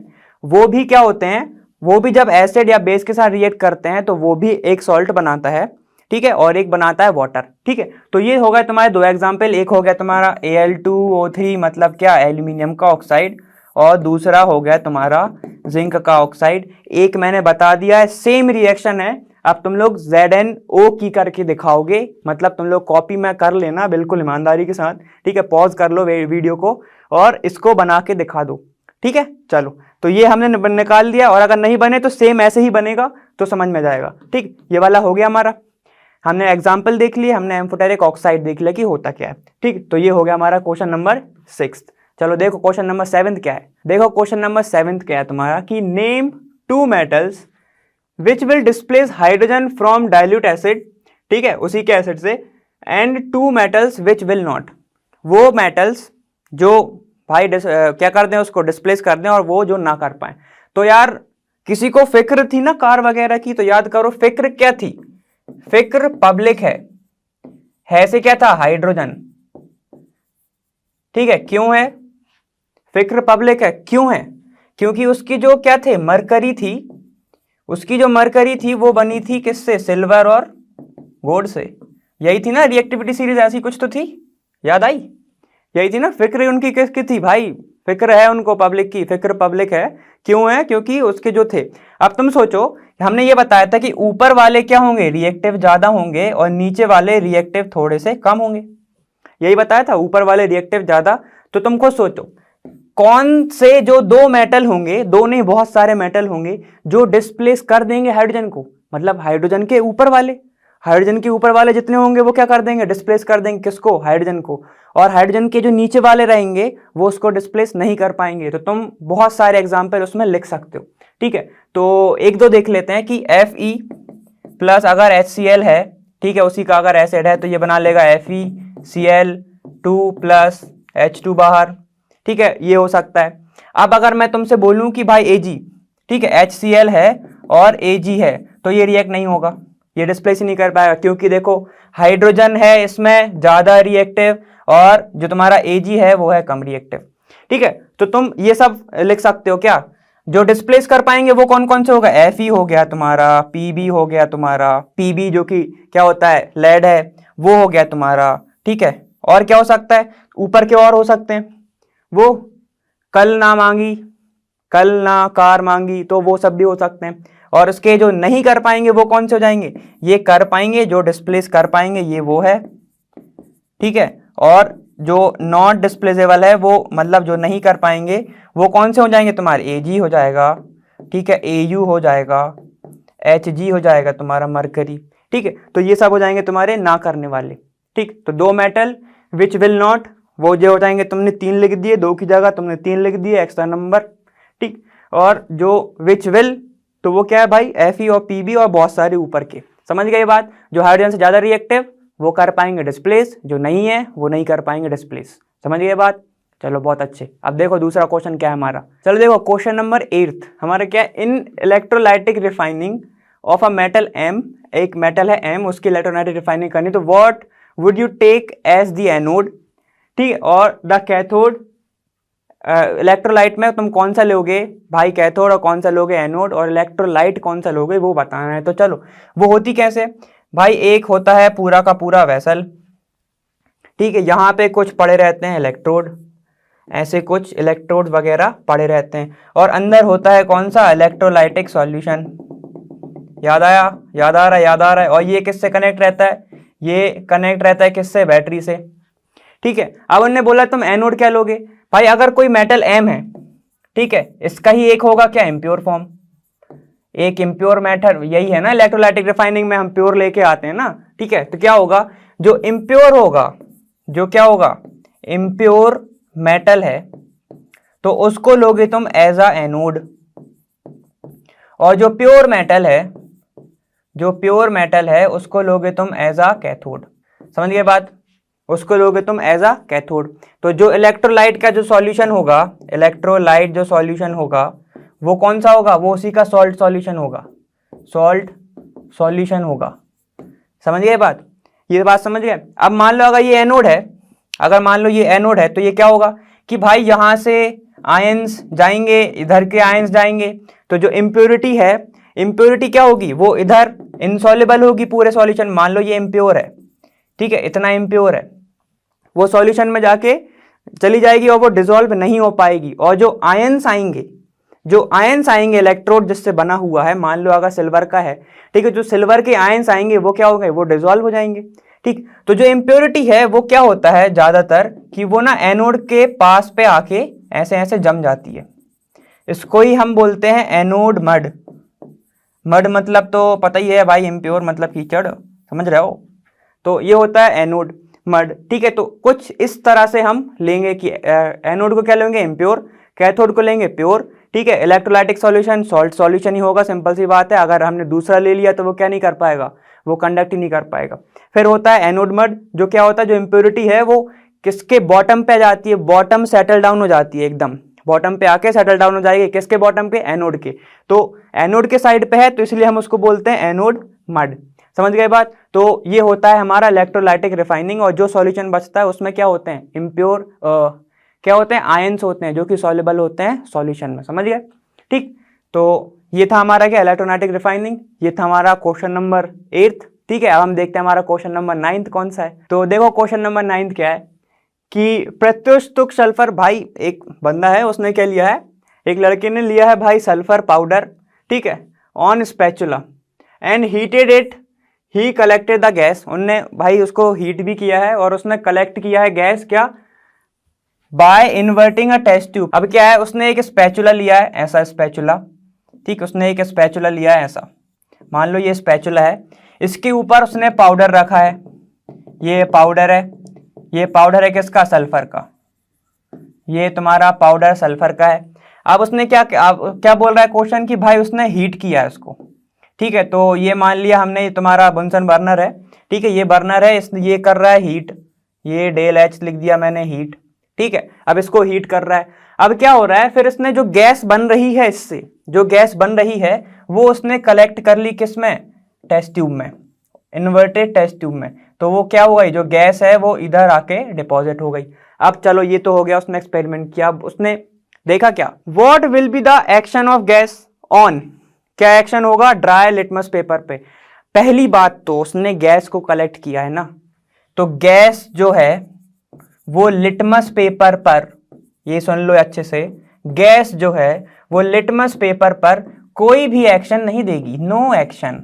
वो भी क्या होते हैं, वो भी जब एसिड या बेस के साथ रिएक्ट करते हैं तो वो भी एक सॉल्ट बनाता है। ठीक है, और एक बनाता है वाटर। ठीक है, तो ये हो गया तुम्हारे दो एग्जाम्पल, एक हो गया तुम्हारा Al2O3 मतलब क्या, एल्यूमिनियम का ऑक्साइड, और दूसरा हो गया तुम्हारा जिंक का ऑक्साइड। एक मैंने बता दिया है, सेम रिएक्शन है। अब तुम लोग ZnO की करके दिखाओगे, मतलब तुम लोग कॉपी में कर लेना बिल्कुल ईमानदारी के साथ। ठीक है, पॉज कर लो वीडियो को और इसको बना के दिखा दो। ठीक है, चलो, तो ये हमने निकाल दिया, और अगर नहीं बने तो सेम ऐसे ही बनेगा, तो समझ में जाएगा। ठीक, ये वाला हो गया हमारा, हमने एग्जाम्पल देख लिए, हमने एम्फोटेरिक ऑक्साइड देख लिया कि होता क्या है। ठीक, तो ये हो गया हमारा क्वेश्चन नंबर 6। चलो देखो क्वेश्चन नंबर 7 क्या है। देखो क्वेश्चन नंबर 7 क्या है तुम्हारा, कि name 2 metals which will displace hydrogen from dilute acid. ठीक है, उसी के एसिड से, and 2 metals which will not. वो मेटल्स जो भाई क्या कर दें, उसको डिस्प्लेस कर दें, और वो जो ना कर पाए। तो यार किसी को फिक्र थी ना कार वगैरह की, तो याद करो फिक्र क्या थी, फिक्र पब्लिक है से क्या था, हाइड्रोजन। ठीक है, क्यों है फिक्र पब्लिक है, क्यों है, क्योंकि उसकी जो क्या थे, मरकरी थी, उसकी जो मरकरी थी वो बनी थी किससे, सिल्वर और गोल्ड से। यही थी ना रिएक्टिविटी सीरीज, ऐसी कुछ तो थी, याद आई, यही थी ना। फिक्र उनकी किसकी थी भाई, फिक्र है उनको पब्लिक की, फिक्र पब्लिक है। क्यों है, क्योंकि उसके जो थे। अब तुम सोचो, हमने ये बताया था कि ऊपर वाले क्या होंगे, रिएक्टिव ज्यादा होंगे, और नीचे वाले रिएक्टिव थोड़े से कम होंगे, यही बताया था, ऊपर वाले रिएक्टिव ज्यादा। तो तुम खुद सोचो, कौन से जो 2 मेटल होंगे, 2 नहीं बहुत सारे मेटल होंगे जो डिस्प्लेस कर देंगे हाइड्रोजन को, मतलब हाइड्रोजन के ऊपर वाले, हाइड्रोजन के ऊपर वाले जितने होंगे वो क्या कर देंगे, डिस्प्लेस कर देंगे किसको, हाइड्रोजन को। और हाइड्रोजन के जो नीचे वाले रहेंगे वो उसको डिस्प्लेस नहीं कर पाएंगे। तो तुम बहुत सारे एग्जाम्पल उसमें लिख सकते हो। ठीक है, तो एक दो देख लेते हैं कि Fe प्लस अगर HCl है, ठीक है, उसी का अगर एसिड है तो ये बना लेगा FeCl2 प्लस H2 बाहर। ठीक है, ये हो सकता है। अब अगर मैं तुमसे बोलूं कि भाई Ag, ठीक है, HCl है और Ag है, तो ये रिएक्ट नहीं होगा, ये डिस्प्लेस ही नहीं कर पाएगा, क्योंकि देखो हाइड्रोजन है इसमें ज्यादा रिएक्टिव, और जो तुम्हारा Ag है वो है कम रिएक्टिव। ठीक है, तो तुम ये सब लिख सकते हो क्या, जो डिस्प्लेस कर पाएंगे वो कौन कौन से होगा, Fe हो गया तुम्हारा, Pb हो गया तुम्हारा, Pb जो कि क्या होता है, लेड है, वो हो गया तुम्हारा। ठीक है, और क्या हो सकता है, ऊपर के और हो सकते हैं, वो कल ना मांगी, कल ना कार मांगी, तो वो सब भी हो सकते हैं। और उसके जो नहीं कर पाएंगे वो कौन से हो जाएंगे, ये कर पाएंगे, जो डिस्प्लेस कर पाएंगे ये वो है। ठीक है, और जो नॉट डिस्प्लेसेबल है वो मतलब जो नहीं कर पाएंगे वो कौन से हो जाएंगे तुम्हारे, Ag हो जाएगा, ठीक है, Au हो जाएगा, Hg हो जाएगा तुम्हारा मरकरी। ठीक है, तो ये सब हो जाएंगे तुम्हारे ना करने वाले। ठीक, तो 2 मेटल विच विल नॉट, वो जो हो जाएंगे, तुमने 3 लिख दिए, 2 की जगह तुमने 3 लिख दिए, एक्स्ट्रा नंबर। ठीक, और जो विच विल तो वो क्या है भाई, Fe और Pb और बहुत सारे ऊपर के। समझ गए बात। जो हाइड्रोजन से ज्यादा रिएक्टिव वो कर पाएंगे डिस्प्लेस, जो नहीं है वो नहीं कर पाएंगे डिस्प्लेस। समझ गए बात। चलो बहुत अच्छे। अब देखो दूसरा क्वेश्चन क्या है हमारा। चलो देखो क्वेश्चन नंबर 8 हमारा क्या है, in electrolytic refining of a metal M, एक मेटल है M, उसकी इलेक्ट्रोलाइटिक रिफाइनिंग करनी, तो what would you take as the anode, ठीक है, और द कैथोड। इलेक्ट्रोलाइट में तुम कौन सा लोगे भाई, कैथोड, और कौन सा लोगे एनोड, और इलेक्ट्रोलाइट कौन सा लोगे वो बताना है। तो चलो वो होती कैसे भाई, एक होता है पूरा का पूरा वेसल, ठीक है, यहाँ पे कुछ पड़े रहते हैं इलेक्ट्रोड, ऐसे कुछ इलेक्ट्रोड वगैरह पड़े रहते हैं, और अंदर होता है कौन सा, इलेक्ट्रोलाइटिक सॉल्यूशन। याद आया, याद आ रहा है, याद आ रहा है। और ये किससे कनेक्ट रहता है, ये कनेक्ट रहता है किससे, बैटरी से, ठीक है। अब उन्होंने बोला तुम एनोड क्या लोगे भाई, अगर कोई मेटल M है, ठीक है, इसका ही एक होगा क्या, इम्प्योर फॉर्म, एक इम्प्योर मैटर, यही है ना इलेक्ट्रोलाइटिक रिफाइनिंग में हम प्योर लेके आते हैं ना, ठीक है। तो क्या होगा, जो इम्प्योर होगा, जो क्या होगा, इम्प्योर मेटल है, तो उसको लोगे तुम एज अ एनोड, और जो प्योर मेटल है, जो प्योर मेटल है उसको लोगे तुम एज अ कैथोड। समझ गए बात, उसको लोगे तुम एज अ कैथोड। तो जो इलेक्ट्रोलाइट का जो सॉल्यूशन होगा, इलेक्ट्रोलाइट जो सॉल्यूशन होगा वो कौन सा होगा, वो उसी का सॉल्ट सॉल्यूशन होगा, सॉल्ट सॉल्यूशन होगा। समझ गए बात, ये बात समझ गए। अब मान लो अगर ये एनोड है, अगर मान लो ये एनोड है, तो ये क्या होगा कि भाई यहां से आयंस जाएंगे, इधर के आयंस जाएंगे, तो जो इम्प्योरिटी है, इम्प्योरिटी क्या होगी, वो इधर इनसॉल्युबल होगी पूरे सॉल्यूशन। मान लो ये इम्प्योर है, ठीक है, इतना इम्प्योर है, वो सॉल्यूशन में जाके चली जाएगी और वो डिसॉल्व नहीं हो पाएगी। और जो आयंस आएंगे, जो आयंस आएंगे इलेक्ट्रोड जिससे बना हुआ है, मान लो अगर सिल्वर का है, ठीक है, जो सिल्वर के आयंस आएंगे वो क्या हो गए, वो डिसॉल्व हो जाएंगे, ठीक। तो जो इम्प्योरिटी है वो क्या होता है ज्यादातर कि वो ना एनोड के पास पे आके ऐसे ऐसे जम जाती है, इसको ही हम बोलते हैं एनोड मड। मड मतलब तो पता ही है भाई, इम्प्योर मतलब कीचड़, समझ रहे हो। तो ये होता है एनोड मड, ठीक है। तो कुछ इस तरह से हम लेंगे कि एनोड को क्या लेंगे, इम्प्योर, कैथोड को लेंगे प्योर, ठीक है। इलेक्ट्रोलाइटिक सॉल्यूशन सॉल्ट सॉल्यूशन ही होगा, सिंपल सी बात है। अगर हमने दूसरा ले लिया तो वो क्या नहीं कर पाएगा, वो कंडक्ट ही नहीं कर पाएगा। फिर होता है एनोड मड, जो क्या होता है, जो इम्प्योरिटी है वो किसके बॉटम पे आ जाती है, बॉटम सेटल डाउन हो जाती है, एकदम बॉटम पे आके सेटल डाउन हो जाएगी, किसके बॉटम पे, एनोड के। तो एनोड के साइड पे है तो इसलिए हम उसको बोलते हैं एनोड मड। समझ गए बात। तो ये होता है हमारा इलेक्ट्रोलाइटिक रिफाइनिंग, और जो सॉल्यूशन बचता है उसमें क्या होते हैं, इम्प्योर क्या होते हैं, आयंस होते हैं जो कि सॉल्युबल होते हैं सॉल्यूशन में। समझ गए, ठीक। तो ये था हमारा क्या, इलेक्ट्रोलाइटिक रिफाइनिंग। ये था हमारा क्वेश्चन नंबर 8, ठीक है। अब हम देखते हैं हमारा क्वेश्चन नंबर 9 कौन सा है। तो देखो क्वेश्चन नंबर 9 क्या है कि प्रत्युष तुक सल्फर, भाई एक बंदा है उसने क्या लिया है, एक लड़के ने लिया है भाई सल्फर पाउडर, ठीक है, on spatula and heated it, he collected the gas, उनने भाई उसको हीट भी किया है और उसने कलेक्ट किया है गैस, क्या, by inverting a test tube. अब क्या है, उसने एक स्पैचुला लिया है, ऐसा स्पैचुला, ठीक, उसने एक स्पैचुला लिया है ऐसा, मान लो ये स्पैचुला है, इसके ऊपर उसने पाउडर रखा है, ये पाउडर है, ये पाउडर है किसका, सल्फर का, ये तुम्हारा पाउडर सल्फर का है। अब उसने क्या बोल रहा है क्वेश्चन कि भाई उसने हीट किया है उसको, ठीक है। तो ये मान लिया हमने, ये तुम्हारा बुनसन बर्नर है, ठीक है, ये बर्नर है, ये कर रहा है हीट, ये डेल एच लिख दिया मैंने, हीट, ठीक है। अब इसको हीट कर रहा है। अब क्या हो रहा है, फिर इसने जो गैस बन रही है, इससे जो गैस बन रही है वो उसने कलेक्ट कर ली किस में, टेस्ट ट्यूब में, इन्वर्टेड टेस्ट ट्यूब में। तो वो क्या हो गई, जो गैस है वो इधर आके डिपॉजिट हो गई। अब चलो ये तो हो गया, उसने एक्सपेरिमेंट किया, अब उसने देखा क्या, what will be the action of gas on, क्या एक्शन होगा ड्राई लिटमस पेपर पे। पहली बात तो उसने गैस को कलेक्ट किया है ना, तो गैस जो है वो लिटमस पेपर पर, ये सुन लो अच्छे से, गैस जो है वो लिटमस पेपर पर कोई भी एक्शन नहीं देगी, नो एक्शन।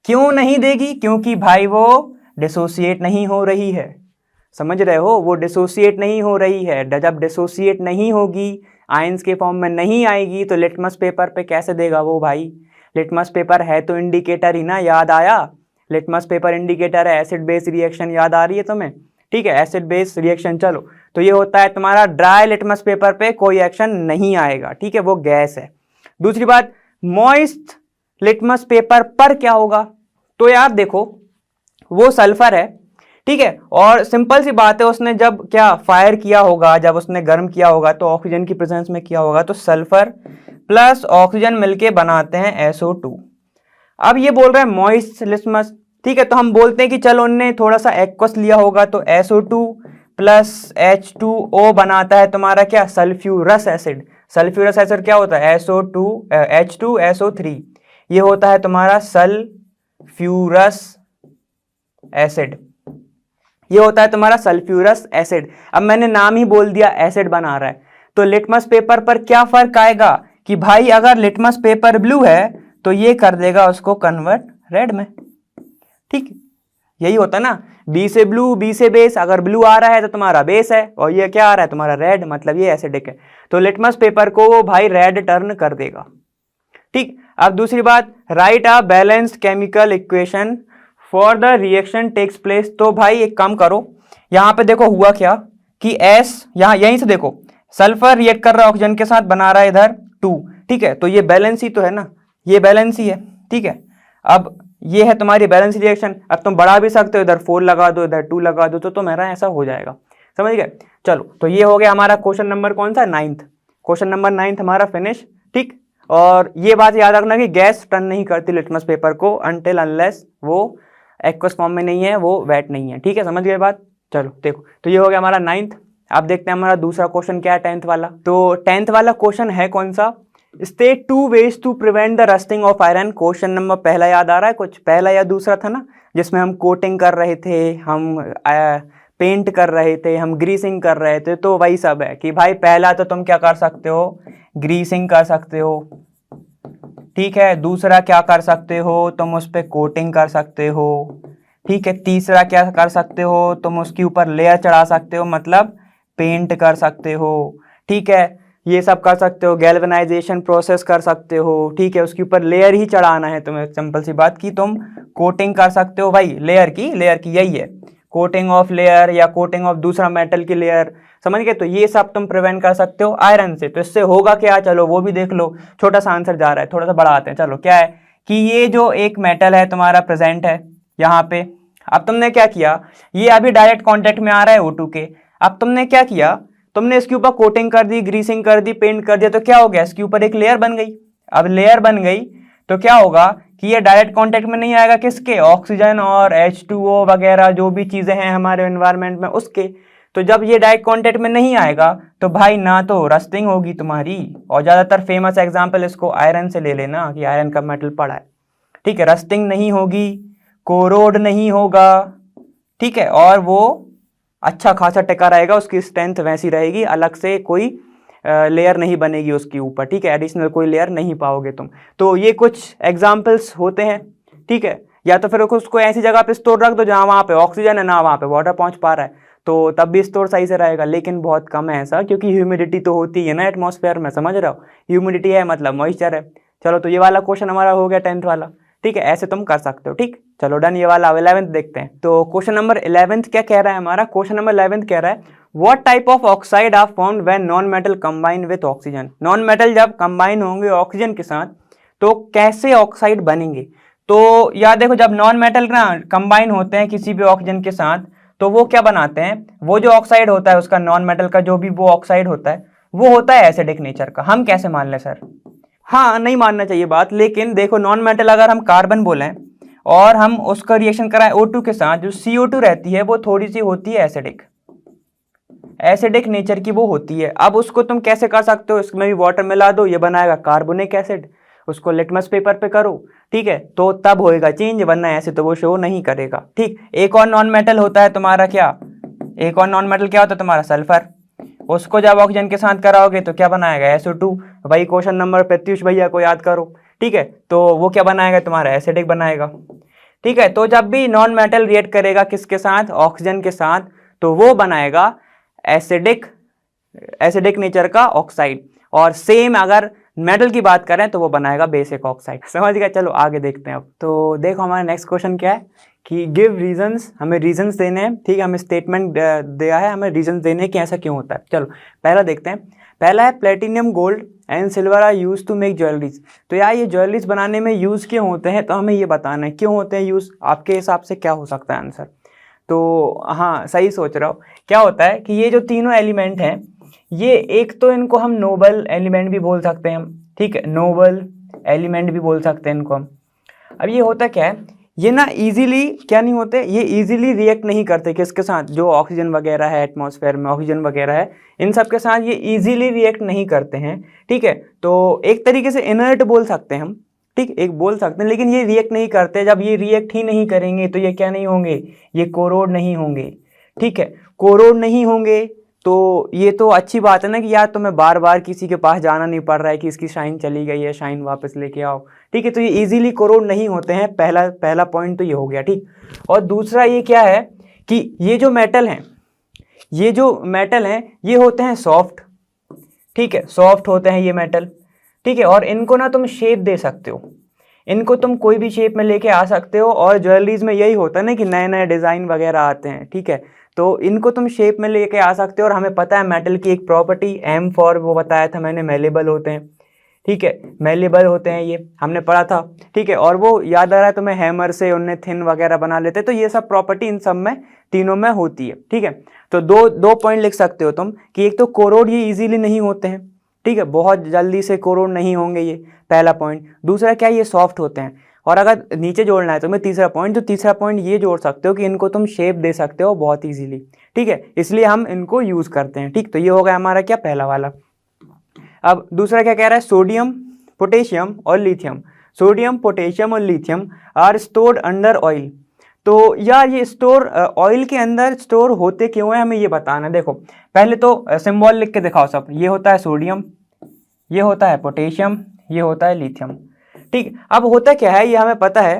क्यों नहीं देगी, क्योंकि भाई वो डिसोसिएट नहीं हो रही है, समझ रहे हो, वो डिसोसिएट नहीं हो रही है। जब डिसोसिएट नहीं होगी, आयंस के फॉर्म में नहीं आएगी, तो लिटमस पेपर पे कैसे देगा वो भाई, लिटमस पेपर है तो इंडिकेटर ही ना, याद आया, लिटमस पेपर इंडिकेटर है, एसिड बेस रिएक्शन याद आ रही है तुम्हें, ठीक है, एसिड बेस रिएक्शन। चलो तो ये होता है तुम्हारा ड्राई लिटमस पेपर पे कोई एक्शन नहीं आएगा, ठीक है, वो गैस है। दूसरी बात, मॉइस्ट लिटमस पेपर पर क्या होगा? तो यार देखो वो सल्फर है, ठीक है, और सिंपल सी बात है, उसने जब क्या फायर किया होगा, जब उसने गर्म किया होगा तो ऑक्सीजन की प्रेजेंस में किया होगा, तो सल्फर प्लस ऑक्सीजन मिलके बनाते हैं SO2। अब ये बोल रहे हैं मॉइस्ट लिटमस, ठीक है, तो हम बोलते हैं कि चलो उनने थोड़ा सा एक्वस लिया होगा, तो SO2 प्लस H2O बनाता है तुम्हारा क्या, सल्फ्यूरस एसिड। सल्फ्यूरस एसिड क्या होता है? SO2 H2SO3, ये होता है तुम्हारा सल्फ्यूरस एसिड, ये होता है तुम्हारा सल्फ्यूरस एसिड। अब मैंने नाम ही बोल दिया एसिड बना रहा है, तो लिटमस पेपर पर क्या फर्क आएगा कि भाई अगर लिटमस पेपर ब्लू है तो ये कर देगा उसको कन्वर्ट रेड में, ठीक, यही होता है ना, बी से ब्लू, बी से बेस, अगर ब्लू आ रहा है तो तुम्हारा बेस है, और ये क्या आ रहा है तुम्हारा रेड, मतलब ये एसिडिक है, तो लिटमस पेपर को वो भाई रेड टर्न कर देगा, ठीक। अब दूसरी बात, write a balanced chemical equation for the reaction takes place. तो भाई एक काम करो, यहां पे देखो हुआ क्या कि S यहां यहीं से देखो, सल्फर रिएक्ट कर रहा है ऑक्सीजन के साथ, बना रहा है इधर 2, ठीक है, तो ये बैलेंस ही तो है ना, ये बैलेंस ही है, ठीक है। अब ये है तुम्हारी बैलेंस रिएक्शन, अब तुम बढ़ा भी सकते हो, इधर 4 लगा दो, इधर 2 लगा दो, तो मेरा ऐसा हो जाएगा, समझ गए। चलो, तो ये हो गया हमारा क्वेश्चन नंबर कौन सा, 9th, क्वेश्चन नंबर 9th हमारा फिनिश, ठीक। और ये बात याद रखना कि गैस टर्न नहीं करती लिटमस पेपर को अनटिल अनलेस वो एक्वस फॉर्म में नहीं है, वो वेट नहीं है, ठीक है, समझ गए बात। चलो देखो, तो ये हो गया हमारा 9th। अब देखते हैं हमारा दूसरा क्वेश्चन क्या है 10th वाला। तो 10th वाला क्वेश्चन है कौन सा, state 2 ways to prevent the rusting of iron. Question number पहला याद आ रहा है कुछ, पहला या दूसरा था ना, जिसमें हम कोटिंग कर रहे थे, हम पेंट कर रहे थे, हम ग्रीसिंग कर रहे थे, तो वही सब है कि भाई पहला तो तुम क्या कर सकते हो, ग्रीसिंग कर सकते हो, ठीक है, दूसरा क्या कर सकते हो, तुम उस पर कोटिंग कर सकते हो, ठीक है, तीसरा क्या कर सकते हो, तुम उसके ऊपर लेयर चढ़ा सकते हो, मतलब पेंट कर सकते हो, ठीक है, ये सब कर सकते हो, गैल्वेनाइजेशन प्रोसेस कर सकते हो, ठीक है, उसके ऊपर लेयर ही चढ़ाना है तुम्हें, सिंपल सी बात की तुम कोटिंग कर सकते हो भाई, लेयर की यही है, कोटिंग ऑफ लेयर या कोटिंग ऑफ दूसरा मेटल की लेयर, समझ गए। तो ये सब तुम प्रिवेंट कर सकते हो आयरन से। तो इससे होगा क्या, चलो वो भी देख लो, छोटा सा आंसर जा रहा है, थोड़ा सा बढ़ाते हैं। चलो क्या है कि ये जो एक मेटल है तुम्हारा प्रेजेंट है यहाँ पे, अब तुमने क्या किया, ये अभी डायरेक्ट कॉन्टेक्ट में आ रहा है O2 के, अब तुमने क्या किया, तुमने इसके ऊपर कोटिंग कर दी, ग्रीसिंग कर दी, पेंट कर दिया, तो क्या हो गया, इसके ऊपर एक लेयर बन गई। अब लेयर बन गई तो क्या होगा कि ये डायरेक्ट कांटेक्ट में नहीं आएगा किसके, ऑक्सीजन और H2O वगैरह जो भी चीजें हैं हमारे एनवायरनमेंट में उसके। तो जब ये डायरेक्ट कांटेक्ट में नहीं आएगा तो भाई ना तो रस्टिंग होगी तुम्हारी, और ज्यादातर फेमस एग्जांपल इसको आयरन से ले लेना कि आयरन का मेटल पड़ा है, ठीक है, रस्टिंग नहीं होगी, कोरोड नहीं होगा, ठीक है, और वो अच्छा खासा टिका रहेगा, उसकी स्ट्रेंथ वैसी रहेगी, अलग से कोई लेयर नहीं बनेगी उसके ऊपर, ठीक है, एडिशनल कोई लेयर नहीं पाओगे तुम। तो ये कुछ एग्जाम्पल्स होते हैं, ठीक है, या तो फिर उसको ऐसी जगह पे स्टोर रख दो जहाँ वहाँ पे ऑक्सीजन है ना वहाँ पे वाटर पहुँच पा रहा है, तो तब भी स्टोर सही से रहेगा, लेकिन बहुत कम है ऐसा, क्योंकि ह्यूमिडिटी तो होती है ना एटमॉस्फेयर में, समझ रहे हो, ह्यूमिडिटी है मतलब मॉइस्चर है। चलो, तो ये वाला क्वेश्चन हमारा हो गया 10th वाला, ठीक है, ऐसे तुम कर सकते हो, ठीक। चलो डन, ये वाला 11th देखते हैं। तो क्वेश्चन नंबर 11th क्या कह रहा है हमारा, क्वेश्चन नंबर 11th कह रहा है what type of oxide are formed when non metal combine with oxygen. Non metal जब कंबाइन होंगे ऑक्सीजन के साथ तो कैसे ऑक्साइड बनेंगे। तो याद देखो, जब नॉन मेटल ना कंबाइन होते हैं किसी भी ऑक्सीजन के साथ तो वो क्या बनाते हैं, वो जो ऑक्साइड होता है उसका, नॉन मेटल का जो भी वो ऑक्साइड होता है वो होता है एसिडिक नेचर का। हम कैसे मान लें सर, हाँ नहीं मानना चाहिए बात, लेकिन देखो नॉन मेटल अगर हम कार्बन बोलें और हम उसका रिएक्शन कराएं O2 के साथ, जो CO2 रहती है वो थोड़ी सी होती है एसिडिक नेचर की वो होती है। अब उसको तुम कैसे कर सकते हो, इसमें भी वाटर मिला दो, ये बनाएगा कार्बोनिक एसिड, उसको लिटमस पेपर पे करो, ठीक है, तो तब होएगा चेंज, वरना ऐसे तो वो शो नहीं करेगा, ठीक। एक और नॉन मेटल होता है तुम्हारा क्या, एक और नॉन मेटल क्या होता है तुम्हारा सल्फर, उसको जब ऑक्सीजन के साथ कराओगे तो क्या बनाएगा SO2, भाई क्वेश्चन नंबर 35 भैया को याद करो, ठीक है, तो वो क्या बनाएगा तुम्हारा एसिडिक बनाएगा, ठीक है। तो जब भी नॉन मेटल रिएक्ट करेगा किसके साथ, ऑक्सीजन के साथ, तो वो बनाएगा एसिडिक नेचर का ऑक्साइड, और सेम अगर मेटल की बात करें तो वो बनाएगा बेसिक ऑक्साइड, समझ गया। चलो आगे देखते हैं। अब तो देखो हमारा नेक्स्ट क्वेश्चन क्या है कि गिव रीजंस, हमें रीजंस देने हैं, ठीक है, हमें स्टेटमेंट दिया है, हमें रीजंस देने हैं कि ऐसा क्यों होता है। चलो पहला देखते हैं, पहला है platinum gold and silver are use to make jewelleries. तो यार ये ज्वेलरीज बनाने में यूज़ क्यों होते हैं, तो हमें ये बताना है क्यों होते हैं यूज़। आपके हिसाब से क्या हो सकता है आंसर? तो हाँ सही सोच रहा हो। क्या होता है कि ये जो तीनों एलिमेंट हैं, ये एक तो इनको हम नोबल एलिमेंट भी बोल सकते हैं हम, ठीक है, नोबल एलिमेंट भी बोल सकते हैं इनको हम। अब ये होता क्या है, ये ना इजीली क्या नहीं होते, ये इजीली रिएक्ट नहीं करते किसके साथ, जो ऑक्सीजन वगैरह है एटमॉस्फेयर में, ऑक्सीजन वगैरह है, इन सब के साथ ये इजीली रिएक्ट नहीं करते हैं, ठीक है। तो एक तरीके से इनर्ट बोल सकते हैं हम, ठीक, एक बोल सकते हैं, लेकिन ये रिएक्ट नहीं करते। जब ये रिएक्ट ही नहीं करेंगे तो ये क्या नहीं होंगे, ये कोरोड नहीं होंगे, ठीक है। कोरोड नहीं होंगे तो ये तो अच्छी बात है ना कि यार तुम्हें बार बार किसी के पास जाना नहीं पड़ रहा है कि इसकी शाइन चली गई है, शाइन वापस लेके आओ, ठीक है। तो ये इजीली कोरोड नहीं होते हैं, पहला पॉइंट तो ये हो गया, ठीक। और दूसरा ये क्या है कि ये जो मेटल हैं, ये होते हैं सॉफ्ट, ठीक है, सॉफ्ट होते हैं ये मेटल, ठीक है। और इनको ना तुम शेप दे सकते हो, इनको तुम कोई भी शेप में लेके आ सकते हो। और ज्वेलरीज में यही होता है ना कि नए नए डिज़ाइन वगैरह आते हैं, ठीक है। तो इनको तुम शेप में लेके आ सकते हो। और हमें पता है मेटल की एक प्रॉपर्टी M फॉर, वो बताया था मैंने, मेलेबल होते हैं, ठीक है, मेलेबल होते हैं, ये हमने पढ़ा था, ठीक है। और वो याद आ रहा है तुम्हें, हैमर से उन्हें थिन वगैरह बना लेते, तो ये सब प्रॉपर्टी इन सब में तीनों में होती है, ठीक है। तो दो पॉइंट लिख सकते हो तुम कि एक तो कोरोड ये इजीली नहीं होते हैं, ठीक है, बहुत जल्दी से कोरोड नहीं होंगे, ये पहला पॉइंट। दूसरा क्या, ये सॉफ्ट होते हैं। और अगर नीचे जोड़ना है तुम्हें तीसरा पॉइंट, तो तीसरा पॉइंट ये जोड़ सकते हो कि इनको तुम शेप दे सकते हो बहुत ईजीली, ठीक है, इसलिए हम इनको यूज़ करते हैं, ठीक। तो ये हो गया हमारा क्या, पहला वाला। अब दूसरा क्या कह रहा है, सोडियम, पोटेशियम और लिथियम। सोडियम, पोटेशियम और lithium are stored under oil. तो यार ये स्टोर ऑयल के अंदर स्टोर होते क्यों है, हमें ये बताना है। देखो पहले तो सिंबल लिख के दिखाओ सब। ये होता है सोडियम, ये होता है पोटेशियम, ये होता है लिथियम, ठीक। अब होता क्या है, ये हमें पता है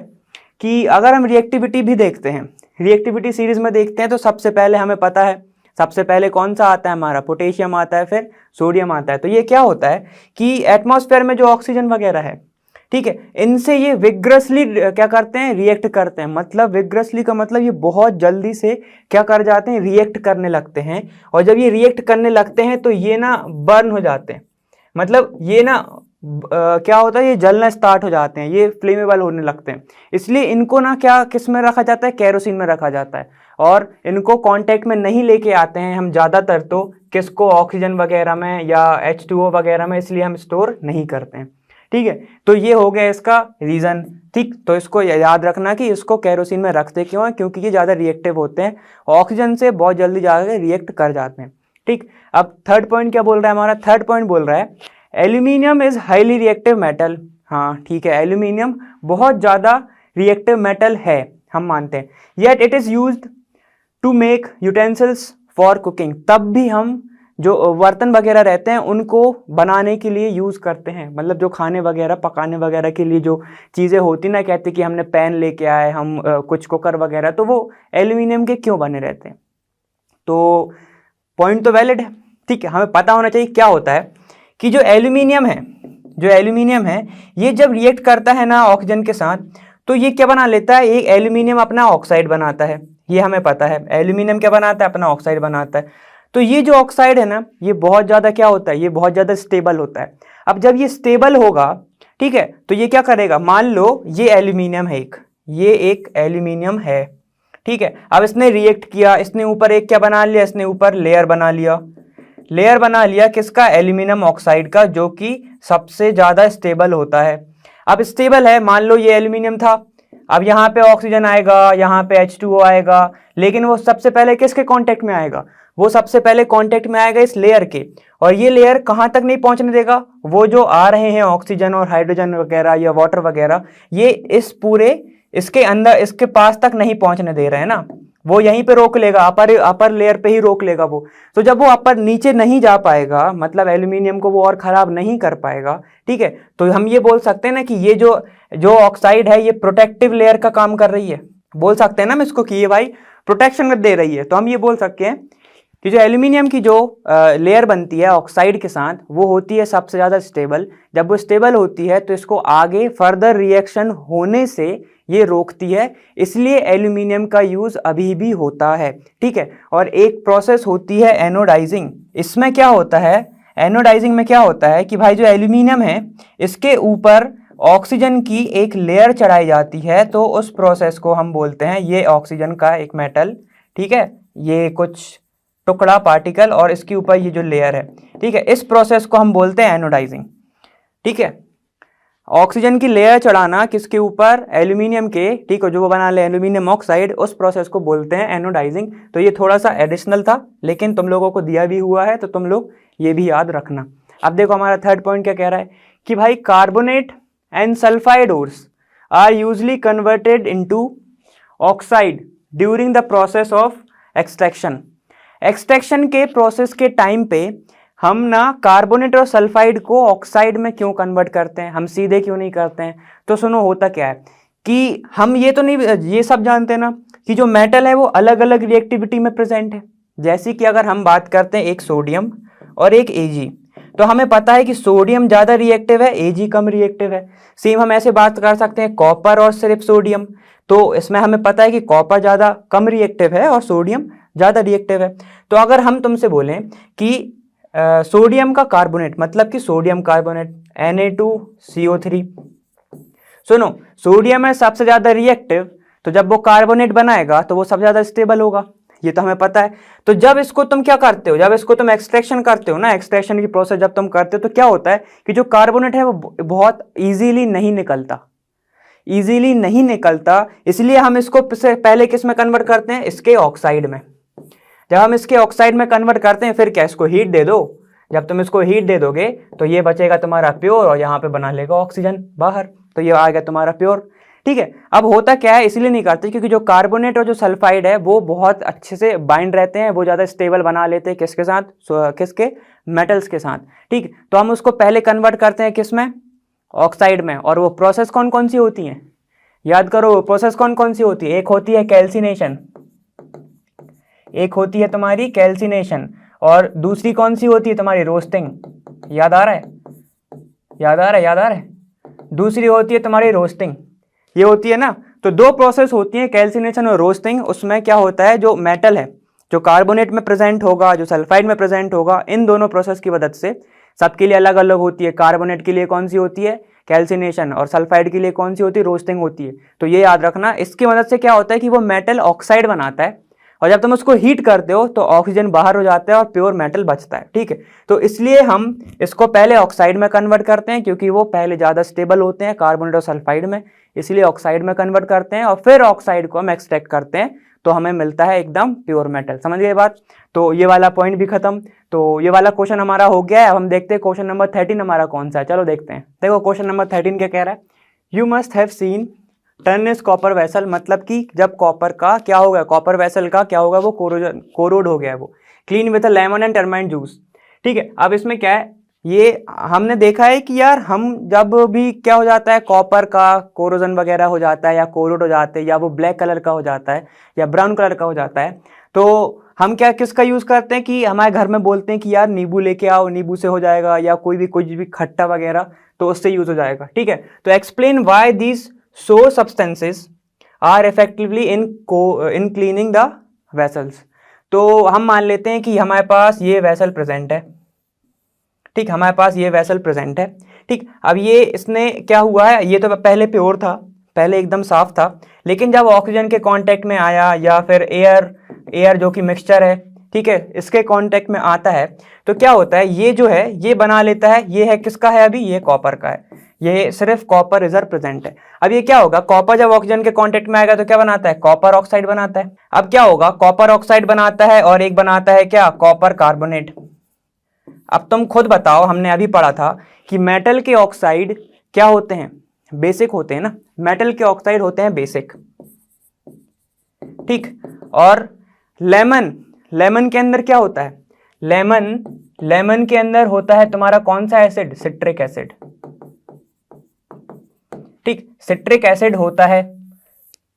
कि अगर हम रिएक्टिविटी भी देखते हैं, रिएक्टिविटी सीरीज में देखते हैं, तो सबसे पहले हमें पता है, सबसे पहले कौन सा आता है हमारा, पोटेशियम आता है, फिर सोडियम आता है। तो ये क्या होता है कि एटमॉस्फेयर में जो ऑक्सीजन वगैरह है, ठीक है, इनसे ये विग्रसली क्या करते हैं, रिएक्ट करते हैं। मतलब विग्रसली का मतलब ये बहुत जल्दी से क्या कर जाते हैं, रिएक्ट करने लगते हैं। और जब ये रिएक्ट करने लगते हैं तो ये ना बर्न हो जाते हैं, मतलब ये ना क्या होता है, ये जलना स्टार्ट हो जाते हैं, ये फ्लेमेबल होने लगते हैं। इसलिए इनको ना क्या किस में रखा जाता है, केरोसिन में रखा जाता है। और इनको कांटेक्ट में नहीं लेके आते हैं हम ज़्यादातर, तो किसको, ऑक्सीजन वगैरह में या H2O वगैरह में, इसलिए हम स्टोर नहीं करते हैं, ठीक है। तो ये हो गया इसका रीज़न, ठीक। तो इसको याद रखना कि इसको केरोसिन में रखते क्यों है, क्योंकि ये ज़्यादा रिएक्टिव होते हैं, ऑक्सीजन से बहुत जल्दी जाकर रिएक्ट कर जाते हैं, ठीक। अब थर्ड पॉइंट क्या बोल रहा है हमारा, थर्ड पॉइंट बोल रहा है aluminium is highly reactive metal. हाँ ठीक है, एल्यूमिनियम बहुत ज़्यादा रिएक्टिव मेटल है, हम मानते हैं। Yet it is used to make utensils for cooking. तब भी हम जो बर्तन वगैरह रहते हैं उनको बनाने के लिए यूज़ करते हैं, मतलब जो खाने वगैरह पकाने वगैरह के लिए जो चीज़ें होती ना, कहते कि हमने पैन लेके आए हम, कुछ कुकर वगैरह, तो वो एल्यूमिनियम के क्यों बने रहते हैं। तो पॉइंट तो वैलिड है, ठीक है। हमें पता होना चाहिए क्या होता है कि जो एल्यूमिनियम है ये जब रिएक्ट करता है ना ऑक्सीजन के साथ, तो ये क्या बना लेता है, एक एल्यूमिनियम अपना ऑक्साइड बनाता है, ये हमें पता है। एल्यूमिनियम क्या बनाता है, अपना ऑक्साइड बनाता है। तो ये जो ऑक्साइड है ना, ये बहुत ज़्यादा क्या होता है, ये बहुत ज़्यादा स्टेबल होता है। अब जब ये स्टेबल होगा, ठीक है, तो ये क्या करेगा, मान लो ये एल्यूमिनियम है, ये एक एल्यूमिनियम है, ठीक है। अब इसने रिएक्ट किया, इसने ऊपर एक क्या बना लिया, इसने ऊपर लेयर बना लिया किसका, एल्यूमिनियम ऑक्साइड का, जो कि सबसे ज़्यादा स्टेबल होता है। अब स्टेबल है, मान लो ये एल्यूमिनियम था, अब यहाँ पे ऑक्सीजन आएगा, यहाँ पे H2O आएगा, लेकिन वो सबसे पहले किसके कांटेक्ट में आएगा, वो सबसे पहले कांटेक्ट में आएगा इस लेयर के। और ये लेयर कहाँ तक नहीं पहुँचने देगा, वो जो आ रहे हैं ऑक्सीजन और हाइड्रोजन वगैरह या वाटर वगैरह, ये इस पूरे इसके अंदर, इसके पास तक नहीं पहुँचने दे रहे हैं ना, वो यहीं पे रोक लेगा, अपर लेयर पे ही रोक लेगा वो। तो जब वो अपर नीचे नहीं जा पाएगा, मतलब एल्यूमिनियम को वो और ख़राब नहीं कर पाएगा, ठीक है, तो हम ये बोल सकते हैं ना कि ये जो ऑक्साइड है ये प्रोटेक्टिव लेयर का काम कर रही है, बोल सकते हैं ना हम इसको कि ये भाई प्रोटेक्शन दे रही है। तो हम ये बोल सकते हैं कि जो एल्यूमिनियम की जो लेयर बनती है ऑक्साइड के साथ, वो होती है सबसे ज़्यादा स्टेबल। जब वो स्टेबल होती है तो इसको आगे फर्दर रिएक्शन होने से ये रोकती है, इसलिए एल्यूमिनियम का यूज़ अभी भी होता है, ठीक है। और एक प्रोसेस होती है एनोडाइजिंग, इसमें क्या होता है, एनोडाइजिंग में क्या होता है कि भाई जो एल्यूमिनियम है इसके ऊपर ऑक्सीजन की एक लेयर चढ़ाई जाती है, तो उस प्रोसेस को हम बोलते हैं, ये ऑक्सीजन का एक मेटल, ठीक है, ये कुछ टुकड़ा पार्टिकल और इसके ऊपर ये जो लेयर है, ठीक है, इस प्रोसेस को हम बोलते हैं एनोडाइजिंग। ठीक है, ऑक्सीजन की लेयर चढ़ाना किसके ऊपर, एल्यूमिनियम के, ठीक है, जो वो बना ले एल्यूमिनियम ऑक्साइड, उस प्रोसेस को बोलते हैं एनोडाइजिंग। तो ये थोड़ा सा एडिशनल था लेकिन तुम लोगों को दिया भी हुआ है तो तुम लोग ये भी याद रखना। अब देखो हमारा थर्ड पॉइंट क्या कह रहा है कि भाई carbonate and sulphide ores are usually converted into oxide during the process of extraction. Extraction के प्रोसेस के टाइम पे हम ना कार्बोनेट और सल्फाइड को ऑक्साइड में क्यों कन्वर्ट करते हैं, हम सीधे क्यों नहीं करते हैं? तो सुनो, होता क्या है कि हम ये तो नहीं, ये सब जानते हैं ना कि जो मेटल है वो अलग अलग रिएक्टिविटी में प्रेजेंट है। जैसे कि अगर हम बात करते हैं एक सोडियम और एक Ag, तो हमें पता है कि सोडियम ज़्यादा रिएक्टिव है, Ag कम रिएक्टिव है। सेम हम ऐसे बात कर सकते हैं कॉपर और सिर्फ सोडियम, तो इसमें हमें पता है कि कॉपर ज़्यादा कम रिएक्टिव है और सोडियम ज़्यादा रिएक्टिव है। तो अगर हम तुमसे बोलें कि सोडियम का कार्बोनेट, मतलब कि सोडियम कार्बोनेट Na2CO3, सुनो, सोडियम है सबसे ज़्यादा रिएक्टिव, तो जब वो कार्बोनेट बनाएगा तो वो सबसे ज़्यादा स्टेबल होगा, ये तो हमें पता है। तो जब इसको तुम क्या करते हो, जब इसको तुम एक्सट्रैक्शन करते हो ना, एक्सट्रैक्शन की प्रोसेस जब तुम करते हो तो क्या होता है कि जो कार्बोनेट है वो बहुत ईजीली नहीं निकलता, ईजीली नहीं निकलता, इसलिए हम इसको पहले किस में कन्वर्ट करते हैं, इसके ऑक्साइड में। जब हम इसके ऑक्साइड में कन्वर्ट करते हैं फिर क्या, इसको हीट दे दो, जब तुम इसको हीट दे दोगे तो ये बचेगा तुम्हारा प्योर और यहाँ पे बना लेगा ऑक्सीजन बाहर, तो ये आ गया तुम्हारा प्योर। ठीक है, अब होता क्या है, इसलिए नहीं करते क्योंकि जो कार्बोनेट और जो सल्फाइड है वो बहुत अच्छे से बाइंड रहते हैं, वो ज़्यादा स्टेबल बना लेते हैं किसके साथ, किसके, मेटल्स के साथ। ठीक, तो हम उसको पहले कन्वर्ट करते हैं किस में, ऑक्साइड में। और वो प्रोसेस कौन कौन सी होती हैं, याद करो, प्रोसेस कौन कौन सी होती है, एक होती है कैल्सिनेशन, एक होती है तुम्हारी कैल्सिनेशन, और दूसरी कौन सी होती है तुम्हारी, रोस्टिंग। याद आ रहा है, याद आ रहा है, याद आ रहा है, दूसरी होती है तुम्हारी रोस्टिंग, ये होती है ना। तो दो प्रोसेस होती है, कैल्सिनेशन और रोस्टिंग। उसमें क्या होता है, जो मेटल है जो कार्बोनेट में प्रेजेंट होगा, जो सल्फाइड में प्रेजेंट होगा, इन दोनों प्रोसेस की मदद से, सबके लिए अलग अलग होती है, कार्बोनेट के लिए कौन सी होती है, कैल्सिनेशन, और सल्फाइड के लिए कौन सी होती है, रोस्टिंग होती है। तो ये याद रखना, इसकी मदद से क्या होता है कि वो मेटल ऑक्साइड बनाता है, और जब तुम उसको हीट करते हो तो ऑक्सीजन बाहर हो जाता है और प्योर मेटल बचता है। ठीक है, तो इसलिए हम इसको पहले ऑक्साइड में कन्वर्ट करते हैं क्योंकि वो पहले ज़्यादा स्टेबल होते हैं कार्बोनेट और सल्फाइड में, इसलिए ऑक्साइड में कन्वर्ट करते हैं, और फिर ऑक्साइड को हम एक्सट्रैक्ट करते हैं तो हमें मिलता है एकदम प्योर मेटल। समझ गए बात? तो ये वाला पॉइंट भी खत्म, तो ये वाला क्वेश्चन हमारा हो गया है। अब हम देखते हैं क्वेश्चन नंबर 13 हमारा कौन सा है, चलो देखते हैं। देखो क्वेश्चन नंबर 13 क्या कह रहा है, you must have seen Stoinis copper vessel, मतलब कि जब कॉपर का क्या हो गया, कॉपर वेसल का क्या होगा, वो कोरोड हो गया है, वो clean with lemon and टर्माइन juice. ठीक है, अब इसमें क्या है, ये हमने देखा है कि यार हम जब भी क्या हो जाता है, कॉपर का कोरोजन वगैरह हो जाता है या कोरोड हो जाते हैं, या वो ब्लैक कलर का हो जाता है या ब्राउन कलर का हो जाता है, तो हम क्या किसका यूज़ करते हैं कि हमारे घर में बोलते हैं कि यार नींबू लेके आओ, नींबू से हो जाएगा, या कोई भी कुछ भी खट्टा वगैरह, तो उससे यूज़ हो जाएगा। ठीक है, तो explain why these so substances are effectively in cleaning the vessels। तो हम मान लेते हैं कि हमारे पास ये वेसल प्रेजेंट है, ठीक, हमारे पास ये वेसल प्रेजेंट है। ठीक, अब ये इसने क्या हुआ है, ये तो पहले प्योर था, पहले एकदम साफ था, लेकिन जब ऑक्सीजन के कांटेक्ट में आया या फिर एयर जो कि मिक्सचर है, ठीक है, इसके कांटेक्ट में आता है तो क्या होता है, ये जो है ये बना लेता है, ये है किसका है, अभी ये कॉपर का है, ये सिर्फ कॉपर रिजर्व प्रेजेंट है। अब ये क्या होगा, कॉपर जब ऑक्सीजन के कांटेक्ट में आएगा तो क्या बनाता है, कॉपर ऑक्साइड बनाता है। अब क्या होगा, कॉपर ऑक्साइड बनाता है और एक बनाता है क्या, कॉपर कार्बोनेट। अब तुम खुद बताओ, हमने अभी पढ़ा था कि मेटल के ऑक्साइड क्या होते हैं, बेसिक होते हैं ना, मेटल के ऑक्साइड होते हैं बेसिक। ठीक, और लेमन के अंदर क्या होता है, लेमन के अंदर होता है तुम्हारा कौन सा एसिड, सिट्रिक एसिड। ठीक, सिट्रिक एसिड होता है।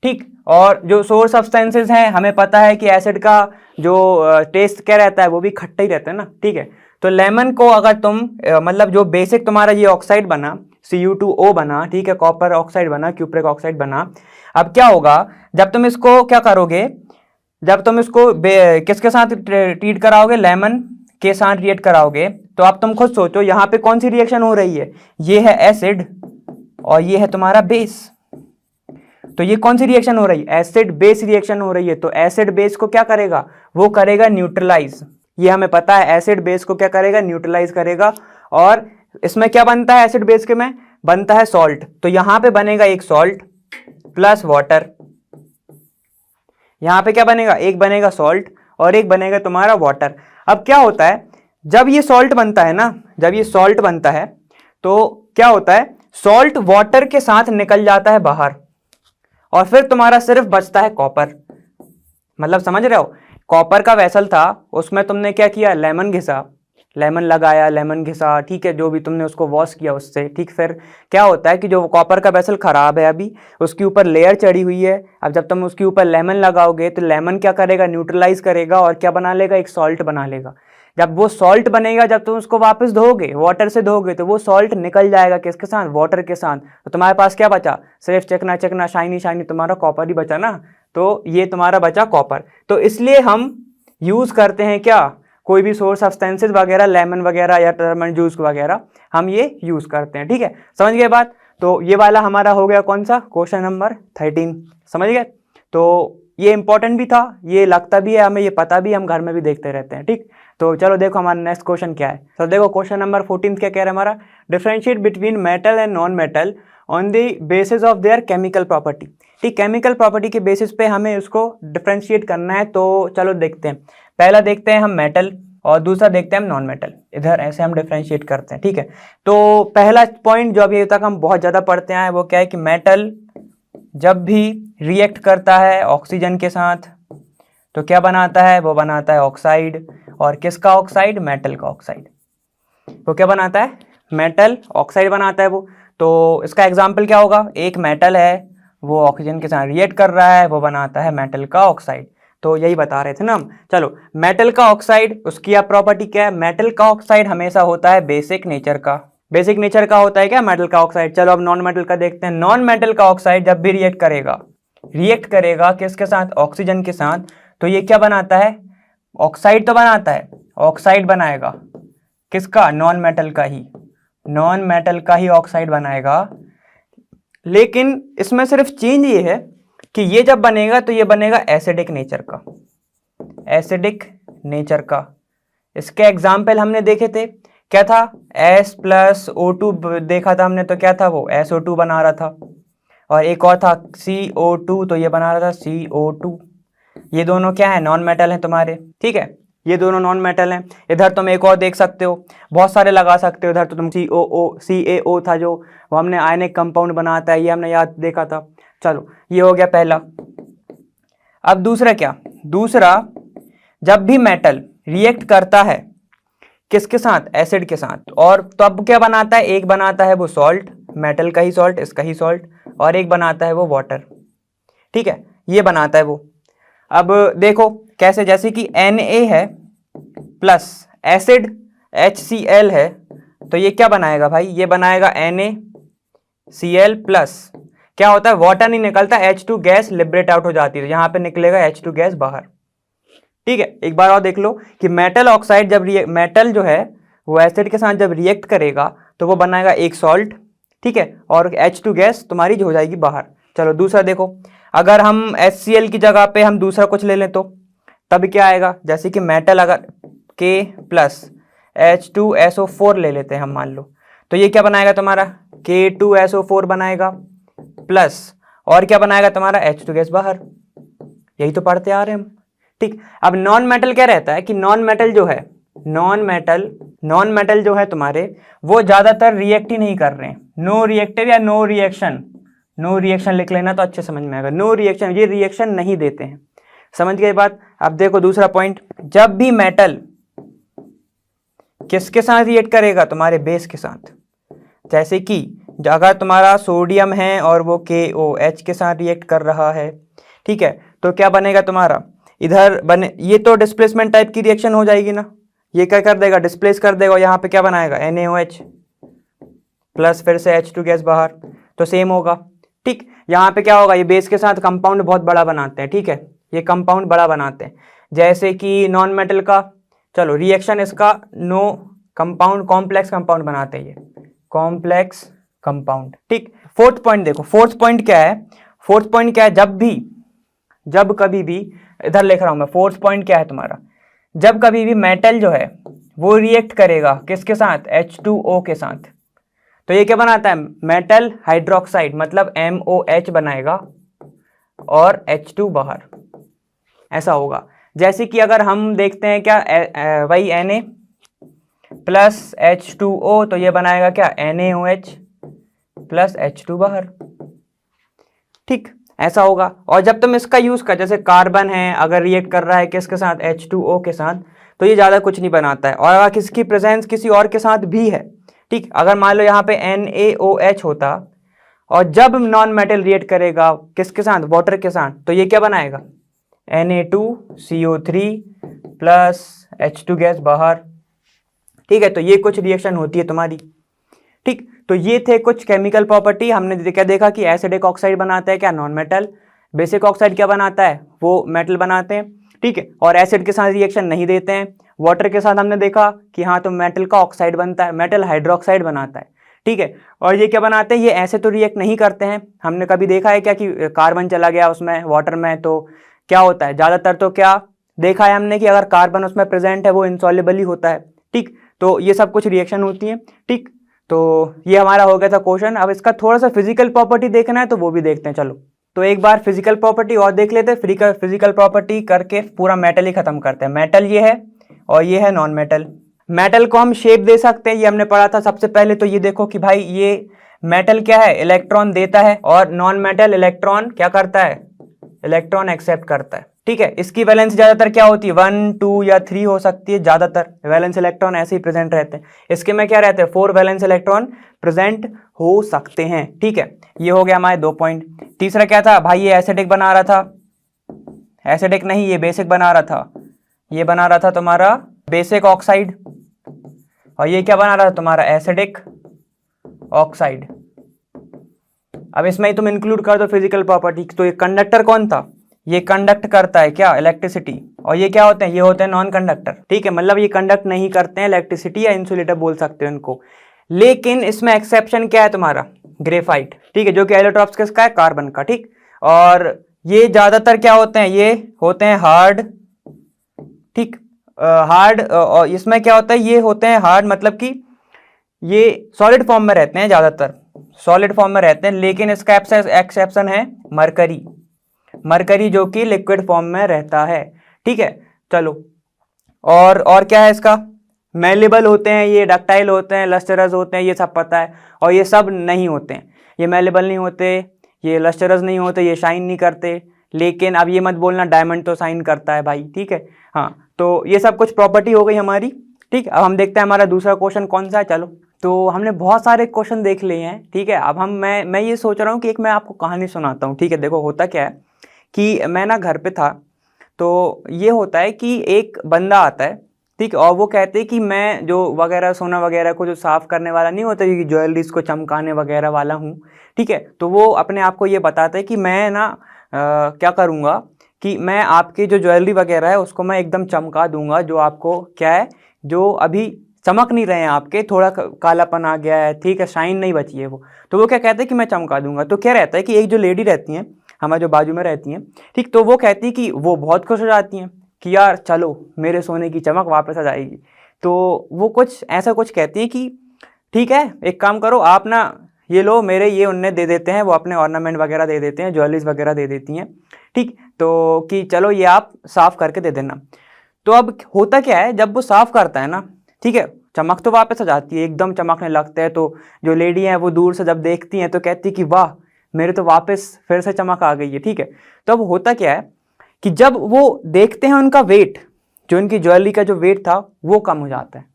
ठीक, और जो सोर्स सब्सटेंसेस हैं, हमें पता है कि एसिड का जो टेस्ट क्या रहता है, वो भी खट्टा ही रहता है ना। ठीक है, तो लेमन को अगर तुम मतलब जो बेसिक तुम्हारा ये ऑक्साइड बना, Cu2O बना, ठीक है, कॉपर ऑक्साइड बना, क्यूप्रिक ऑक्साइड बना। अब क्या होगा, जब तुम इसको क्या करोगे, जब तुम इसको किसके साथ ट्रीट कराओगे, लेमन के साथ रिएक्ट कराओगे तो आप तुम खुद सोचो यहाँ पे कौन सी रिएक्शन हो रही है, ये है एसिड और ये है तुम्हारा बेस। तो ये कौन सी रिएक्शन हो रही है, एसिड बेस रिएक्शन हो रही है। तो एसिड बेस को क्या करेगा, वो करेगा न्यूट्रलाइज। ये हमें पता है, एसिड बेस को क्या करेगा, न्यूट्रलाइज करेगा। और इसमें क्या बनता है, एसिड बेस के में बनता है सॉल्ट। तो यहां पे बनेगा एक सॉल्ट प्लस वाटर। यहां पे क्या बनेगा, एक बनेगा सॉल्ट और एक बनेगा तुम्हारा वाटर। अब क्या होता है, जब ये सॉल्ट बनता है ना, जब ये सॉल्ट बनता है तो क्या होता है, सॉल्ट वाटर के साथ निकल जाता है बाहर और फिर तुम्हारा सिर्फ बचता है कॉपर। मतलब समझ रहे हो, कॉपर का वेसल था, उसमें तुमने क्या किया, लेमन घिसा, लेमन लगाया, लेमन घिसा, ठीक है, जो भी तुमने उसको वॉश किया उससे, ठीक। फिर क्या होता है कि जो कॉपर का वेसल खराब है अभी, उसके ऊपर लेयर चढ़ी हुई है। अब जब तुम उसके ऊपर लेमन लगाओगे तो लेमन क्या करेगा, न्यूट्रलाइज करेगा और क्या बना लेगा, एक सॉल्ट बना लेगा। जब वो सॉल्ट बनेगा, जब तुम उसको वापस धोगे, वाटर से धोगे, तो वो सॉल्ट निकल जाएगा किसके साथ, वाटर के साथ। तो तुम्हारे पास क्या बचा, सिर्फ चिकना चिकना शाइनी शाइनी तुम्हारा कॉपर ही बचा ना। तो ये तुम्हारा बचा कॉपर। तो इसलिए हम यूज करते हैं क्या, कोई भी सोर्स सब्सटेंसेस वगैरह, लेमन वगैरह या टर्मन जूस वगैरह, हम ये यूज करते हैं, ठीक है। समझ गए बात। तो ये वाला हमारा हो गया कौन सा, क्वेश्चन नंबर 13। समझ गए। तो ये इंपॉर्टेंट भी था, ये लगता भी है हमें, ये पता भी, हम घर में भी देखते रहते हैं, ठीक। तो चलो देखो हमारा नेक्स्ट क्वेश्चन क्या है। तो देखो क्वेश्चन नंबर 14 क्या कह रहा है हमारा, differentiate between metal and non metal on the basis of their chemical property. ठीक, केमिकल प्रॉपर्टी के बेसिस पे हमें उसको डिफरेंशिएट करना है। तो चलो देखते हैं, पहला देखते हैं हम मेटल और दूसरा देखते हैं हम नॉन मेटल। इधर ऐसे हम डिफरेंशिएट करते हैं, ठीक है। तो पहला पॉइंट जो अभी तक हम बहुत ज़्यादा पढ़ते हैं वो क्या है कि मेटल जब भी रिएक्ट करता है ऑक्सीजन के साथ तो क्या बनाता है, वो बनाता है ऑक्साइड। और किसका ऑक्साइड, मेटल का ऑक्साइड। वो क्या बनाता है, मेटल ऑक्साइड बनाता है वो। तो इसका एग्जाम्पल क्या होगा, एक मेटल है, वो ऑक्सीजन के साथ रिएक्ट कर रहा है, वो बनाता है मेटल का ऑक्साइड। तो यही बता रहे थे ना हम। चलो, मेटल का ऑक्साइड, उसकी आप प्रॉपर्टी क्या है, मेटल का ऑक्साइड हमेशा होता है बेसिक नेचर का। बेसिक नेचर का होता है क्या, मेटल का ऑक्साइड। चलो अब नॉन मेटल का देखते हैं। नॉन मेटल का ऑक्साइड जब भी रिएक्ट करेगा किसके साथ, ऑक्सीजन के साथ, तो ये क्या बनाता है, ऑक्साइड तो बनाता है, ऑक्साइड बनाएगा किसका, नॉन मेटल का ही, नॉन मेटल का ही ऑक्साइड बनाएगा। लेकिन इसमें सिर्फ चेंज ये है कि ये जब बनेगा तो ये बनेगा एसिडिक नेचर का, एसिडिक नेचर का। इसके एग्जाम्पल हमने देखे थे, क्या था, S+O2 देखा था हमने, तो क्या था वो, SO2 बना रहा था। और एक और था CO2, तो ये बना रहा था CO2। ये दोनों क्या है, नॉन मेटल हैं तुम्हारे, ठीक है, ये दोनों नॉन मेटल हैं। इधर तुम एक और देख सकते हो, बहुत सारे लगा सकते हो। इधर तो तुम CaO था जो वो हमने आयनिक कंपाउंड बनाता है, ये हमने याद देखा था। चलो ये हो गया पहला। अब दूसरा क्या, दूसरा जब भी मेटल रिएक्ट करता है किसके साथ, एसिड के साथ, और तब क्या बनाता है, एक बनाता है वो सॉल्ट, मेटल का ही सॉल्ट, इसका ही सॉल्ट, और एक बनाता है वो वाटर, ठीक है, ये बनाता है वो। अब देखो कैसे, जैसे कि Na है प्लस एसिड HCl है, तो ये क्या बनाएगा भाई, ये बनाएगा NaCl प्लस, क्या होता है, वाटर नहीं निकलता, H2 गैस लिबरेट आउट हो जाती है, यहाँ पे निकलेगा H2 गैस बाहर, ठीक है। एक बार और देख लो कि मेटल ऑक्साइड जब मेटल जो है वो एसिड के साथ जब रिएक्ट करेगा तो वो बनाएगा एक सॉल्ट, ठीक है, और H2 गैस तुम्हारी जो हो जाएगी बाहर। चलो दूसरा देखो, अगर हम HCl की जगह पे हम दूसरा कुछ ले लें तो तब क्या आएगा, जैसे कि मेटल अगर K प्लस H2SO4 ले लेते हैं हम, मान लो, तो ये क्या बनाएगा तुम्हारा, K2SO4 बनाएगा प्लस, और क्या बनाएगा तुम्हारा, H2 गैस बाहर। यही तो पढ़ते आ रहे हैं हम, ठीक। अब नॉन मेटल क्या रहता है कि नॉन मेटल जो है, नॉन मेटल जो है तुम्हारे, वो ज्यादातर रिएक्ट ही नहीं कर रहे हैं, नो रिएक्टिव या नो रिएक्शन, नो रिएक्शन लिख लेना तो अच्छे समझ में आएगा, नो रिएक्शन, ये रिएक्शन नहीं देते हैं। समझ गए बात। अब देखो दूसरा पॉइंट, जब भी मेटल किसके साथ रिएक्ट करेगा, तुम्हारे बेस के साथ, जैसे कि अगर तुम्हारा सोडियम है और वो KOH के साथ रिएक्ट कर रहा है, ठीक है, तो क्या बनेगा तुम्हारा, इधर बने, ये तो डिस्प्लेसमेंट टाइप की रिएक्शन हो जाएगी ना, ये क्या कर देगा, डिस्प्लेस कर देगा, यहाँ पे क्या बनाएगा, NaOH प्लस फिर से H2 गैस बाहर, तो सेम होगा, ठीक। यहाँ पे क्या होगा, ये बेस के साथ कंपाउंड बहुत बड़ा बनाते हैं, ठीक है, ये कंपाउंड बड़ा बनाते हैं, जैसे कि नॉन मेटल का चलो रिएक्शन इसका नो कंपाउंड कॉम्प्लेक्स कंपाउंड बनाते हैं, ये कॉम्प्लेक्स कंपाउंड। ठीक, फोर्थ पॉइंट देखो, फोर्थ पॉइंट क्या है, फोर्थ पॉइंट क्या है, जब कभी भी इधर लिख रहा हूं मैं, फोर्थ पॉइंट क्या है तुम्हारा, जब कभी भी मेटल जो है वो रिएक्ट करेगा किसके साथ, H2O के साथ, तो ये क्या बनाता है, मेटल हाइड्रोक्साइड, मतलब MOH बनाएगा और H2 बाहर, ऐसा होगा। जैसे कि अगर हम देखते हैं क्या, वही Na प्लस H2O, तो ये बनाएगा क्या, NaOH प्लस H2 बाहर। ठीक, ऐसा होगा। और जब तुम इसका यूज कर, जैसे कार्बन है अगर रिएक्ट कर रहा है किसके साथ, H2O के साथ, तो ये ज्यादा कुछ नहीं बनाता है। और अगर किसकी प्रेजेंस किसी और के साथ भी है, ठीक, अगर मान लो यहाँ पे NaOH होता और जब नॉन मेटल रिएक्ट करेगा किसके साथ, वाटर के साथ, तो ये क्या बनाएगा, Na2CO3 प्लस H2 गैस बाहर। ठीक है, तो ये कुछ रिएक्शन होती है तुम्हारी। ठीक, तो ये थे कुछ केमिकल प्रॉपर्टी। हमने क्या देखा कि एसिडिक ऑक्साइड बनाता है क्या, नॉन मेटल, बेसिक ऑक्साइड क्या बनाता है, वो मेटल बनाते हैं। ठीक है, और एसिड के साथ रिएक्शन नहीं देते हैं। वाटर के साथ हमने देखा कि हाँ, तो मेटल का ऑक्साइड बनता है, मेटल हाइड्रोक्साइड बनाता है। ठीक है, और ये क्या बनाते हैं, ये ऐसे तो रिएक्ट नहीं करते हैं। हमने कभी देखा है क्या कि कार्बन चला गया उसमें वाटर में, तो क्या होता है, ज्यादातर तो क्या देखा है हमने कि अगर कार्बन उसमें प्रेजेंट है वो इनसॉल्युबल ही होता है। ठीक, तो ये सब कुछ रिएक्शन होती है। ठीक, तो ये हमारा हो गया था क्वेश्चन। अब इसका थोड़ा सा फिजिकल प्रॉपर्टी देखना है तो वो भी देखते हैं। चलो, तो एक बार फिजिकल प्रॉपर्टी और देख लेते हैं। फिजिकल प्रॉपर्टी करके पूरा मेटल ही खत्म करते हैं। मेटल ये है और ये है नॉन मेटल। मेटल को हम शेप दे सकते हैं, ये हमने पढ़ा था सबसे पहले। तो ये देखो कि भाई ये मेटल क्या है, इलेक्ट्रॉन देता है, और नॉन मेटल इलेक्ट्रॉन क्या करता है, इलेक्ट्रॉन एक्सेप्ट करता है। ठीक है, इसकी वैलेंस ज्यादातर क्या होती है, 1, 2 या 3 हो सकती है। ज्यादातर वैलेंस इलेक्ट्रॉन ऐसे ही प्रेजेंट रहते हैं। इसके में क्या रहते हैं, 4 वैलेंस इलेक्ट्रॉन प्रेजेंट हो सकते हैं। ठीक है, ये हो गया हमारे 2 पॉइंट। तीसरा क्या था भाई, ये एसिडिक बना रहा था, एसिडिक नहीं, ये बेसिक बना रहा था। ये बना रहा था तुम्हारा बेसिक ऑक्साइड, और ये क्या बना रहा था तुम्हारा, एसिडिक ऑक्साइड। अब इसमें ही तुम इंक्लूड कर दो फिजिकल प्रॉपर्टी। तो ये कंडक्टर कौन था, ये कंडक्ट करता है क्या, इलेक्ट्रिसिटी। और ये क्या होते हैं, ये होते हैं नॉन कंडक्टर। ठीक है, मतलब ये कंडक्ट नहीं करते हैं इलेक्ट्रिसिटी, या इंसुलेटर बोल सकते हो इनको। लेकिन इसमें एक्सेप्शन क्या है तुम्हारा, ग्रेफाइट। ठीक है, जो कि एलोट्रॉप्स किसका है, कार्बन का। ठीक, और ये ज्यादातर क्या होते हैं, ये होते हैं हार्ड। ठीक, हार्ड, और इसमें क्या होता है, ये होते हैं हार्ड, मतलब कि ये सॉलिड फॉर्म में रहते हैं, ज्यादातर सॉलिड फॉर्म में रहते हैं। लेकिन इसका एक्सेप्शन है मरकरी, मरकरी जो कि लिक्विड फॉर्म में रहता है। ठीक है, चलो, और क्या है इसका, मेलेबल होते हैं, ये डक्टाइल होते हैं, लस्टरस होते हैं, ये सब पता है। और ये सब नहीं होते हैं, ये मेलेबल नहीं होते, ये लस्टरस नहीं होते, ये शाइन नहीं करते। लेकिन अब ये मत बोलना डायमंड तो शाइन करता है भाई। ठीक है, हाँ, तो ये सब कुछ प्रॉपर्टी हो गई हमारी। ठीक, अब हम देखते हैं हमारा दूसरा क्वेश्चन कौन सा है। चलो, तो हमने बहुत सारे क्वेश्चन देख लिए हैं। ठीक है, अब मैं ये सोच रहा हूँ कि एक मैं आपको कहानी सुनाता हूँ। ठीक है, देखो होता क्या है कि मैं ना घर पे था, तो ये होता है कि एक बंदा आता है, ठीक, और वो कहते हैं कि मैं जो वगैरह सोना वगैरह को जो साफ़ करने वाला नहीं होता, कि ज्वेलरीज को चमकाने वगैरह वाला हूँ। ठीक है, तो वो अपने आप को ये बताता है कि मैं ना क्या करूँगा कि मैं आपकी जो ज्वेलरी वगैरह है उसको मैं एकदम चमका दूंगा, जो आपको क्या है, जो अभी चमक नहीं रहे हैं आपके, थोड़ा कालापन आ गया है, ठीक है, शाइन नहीं बची है वो, तो वो क्या कहते हैं कि मैं चमका दूंगा। तो क्या रहता है कि एक जो लेडी रहती हैं हमारे जो बाजू में रहती हैं, ठीक, तो वो कहती है कि वो बहुत खुश हो जाती हैं कि यार चलो मेरे सोने की चमक वापस आ जाएगी। तो वो कुछ ऐसा कुछ कहती हैं कि ठीक है, एक काम करो आप ना, ये लो मेरे, ये उन्हें दे देते हैं, वो अपने ऑर्नामेंट वगैरह दे देते हैं, ज्वेलरीज वगैरह दे देती हैं। ठीक, तो कि चलो ये आप साफ़ करके दे देना। तो अब होता क्या है, जब वो साफ़ करता है ना, ठीक है, चमक तो वापस आ जाती है, एकदम चमकने लगता है। तो जो लेडी हैं वो दूर से जब देखती हैं तो कहती है कि वाह, मेरे तो वापस फिर से चमक आ गई है। ठीक है, तो अब होता क्या है कि जब वो देखते हैं उनका वेट, जो उनकी ज्वेलरी का जो वेट था वो कम हो जाता है।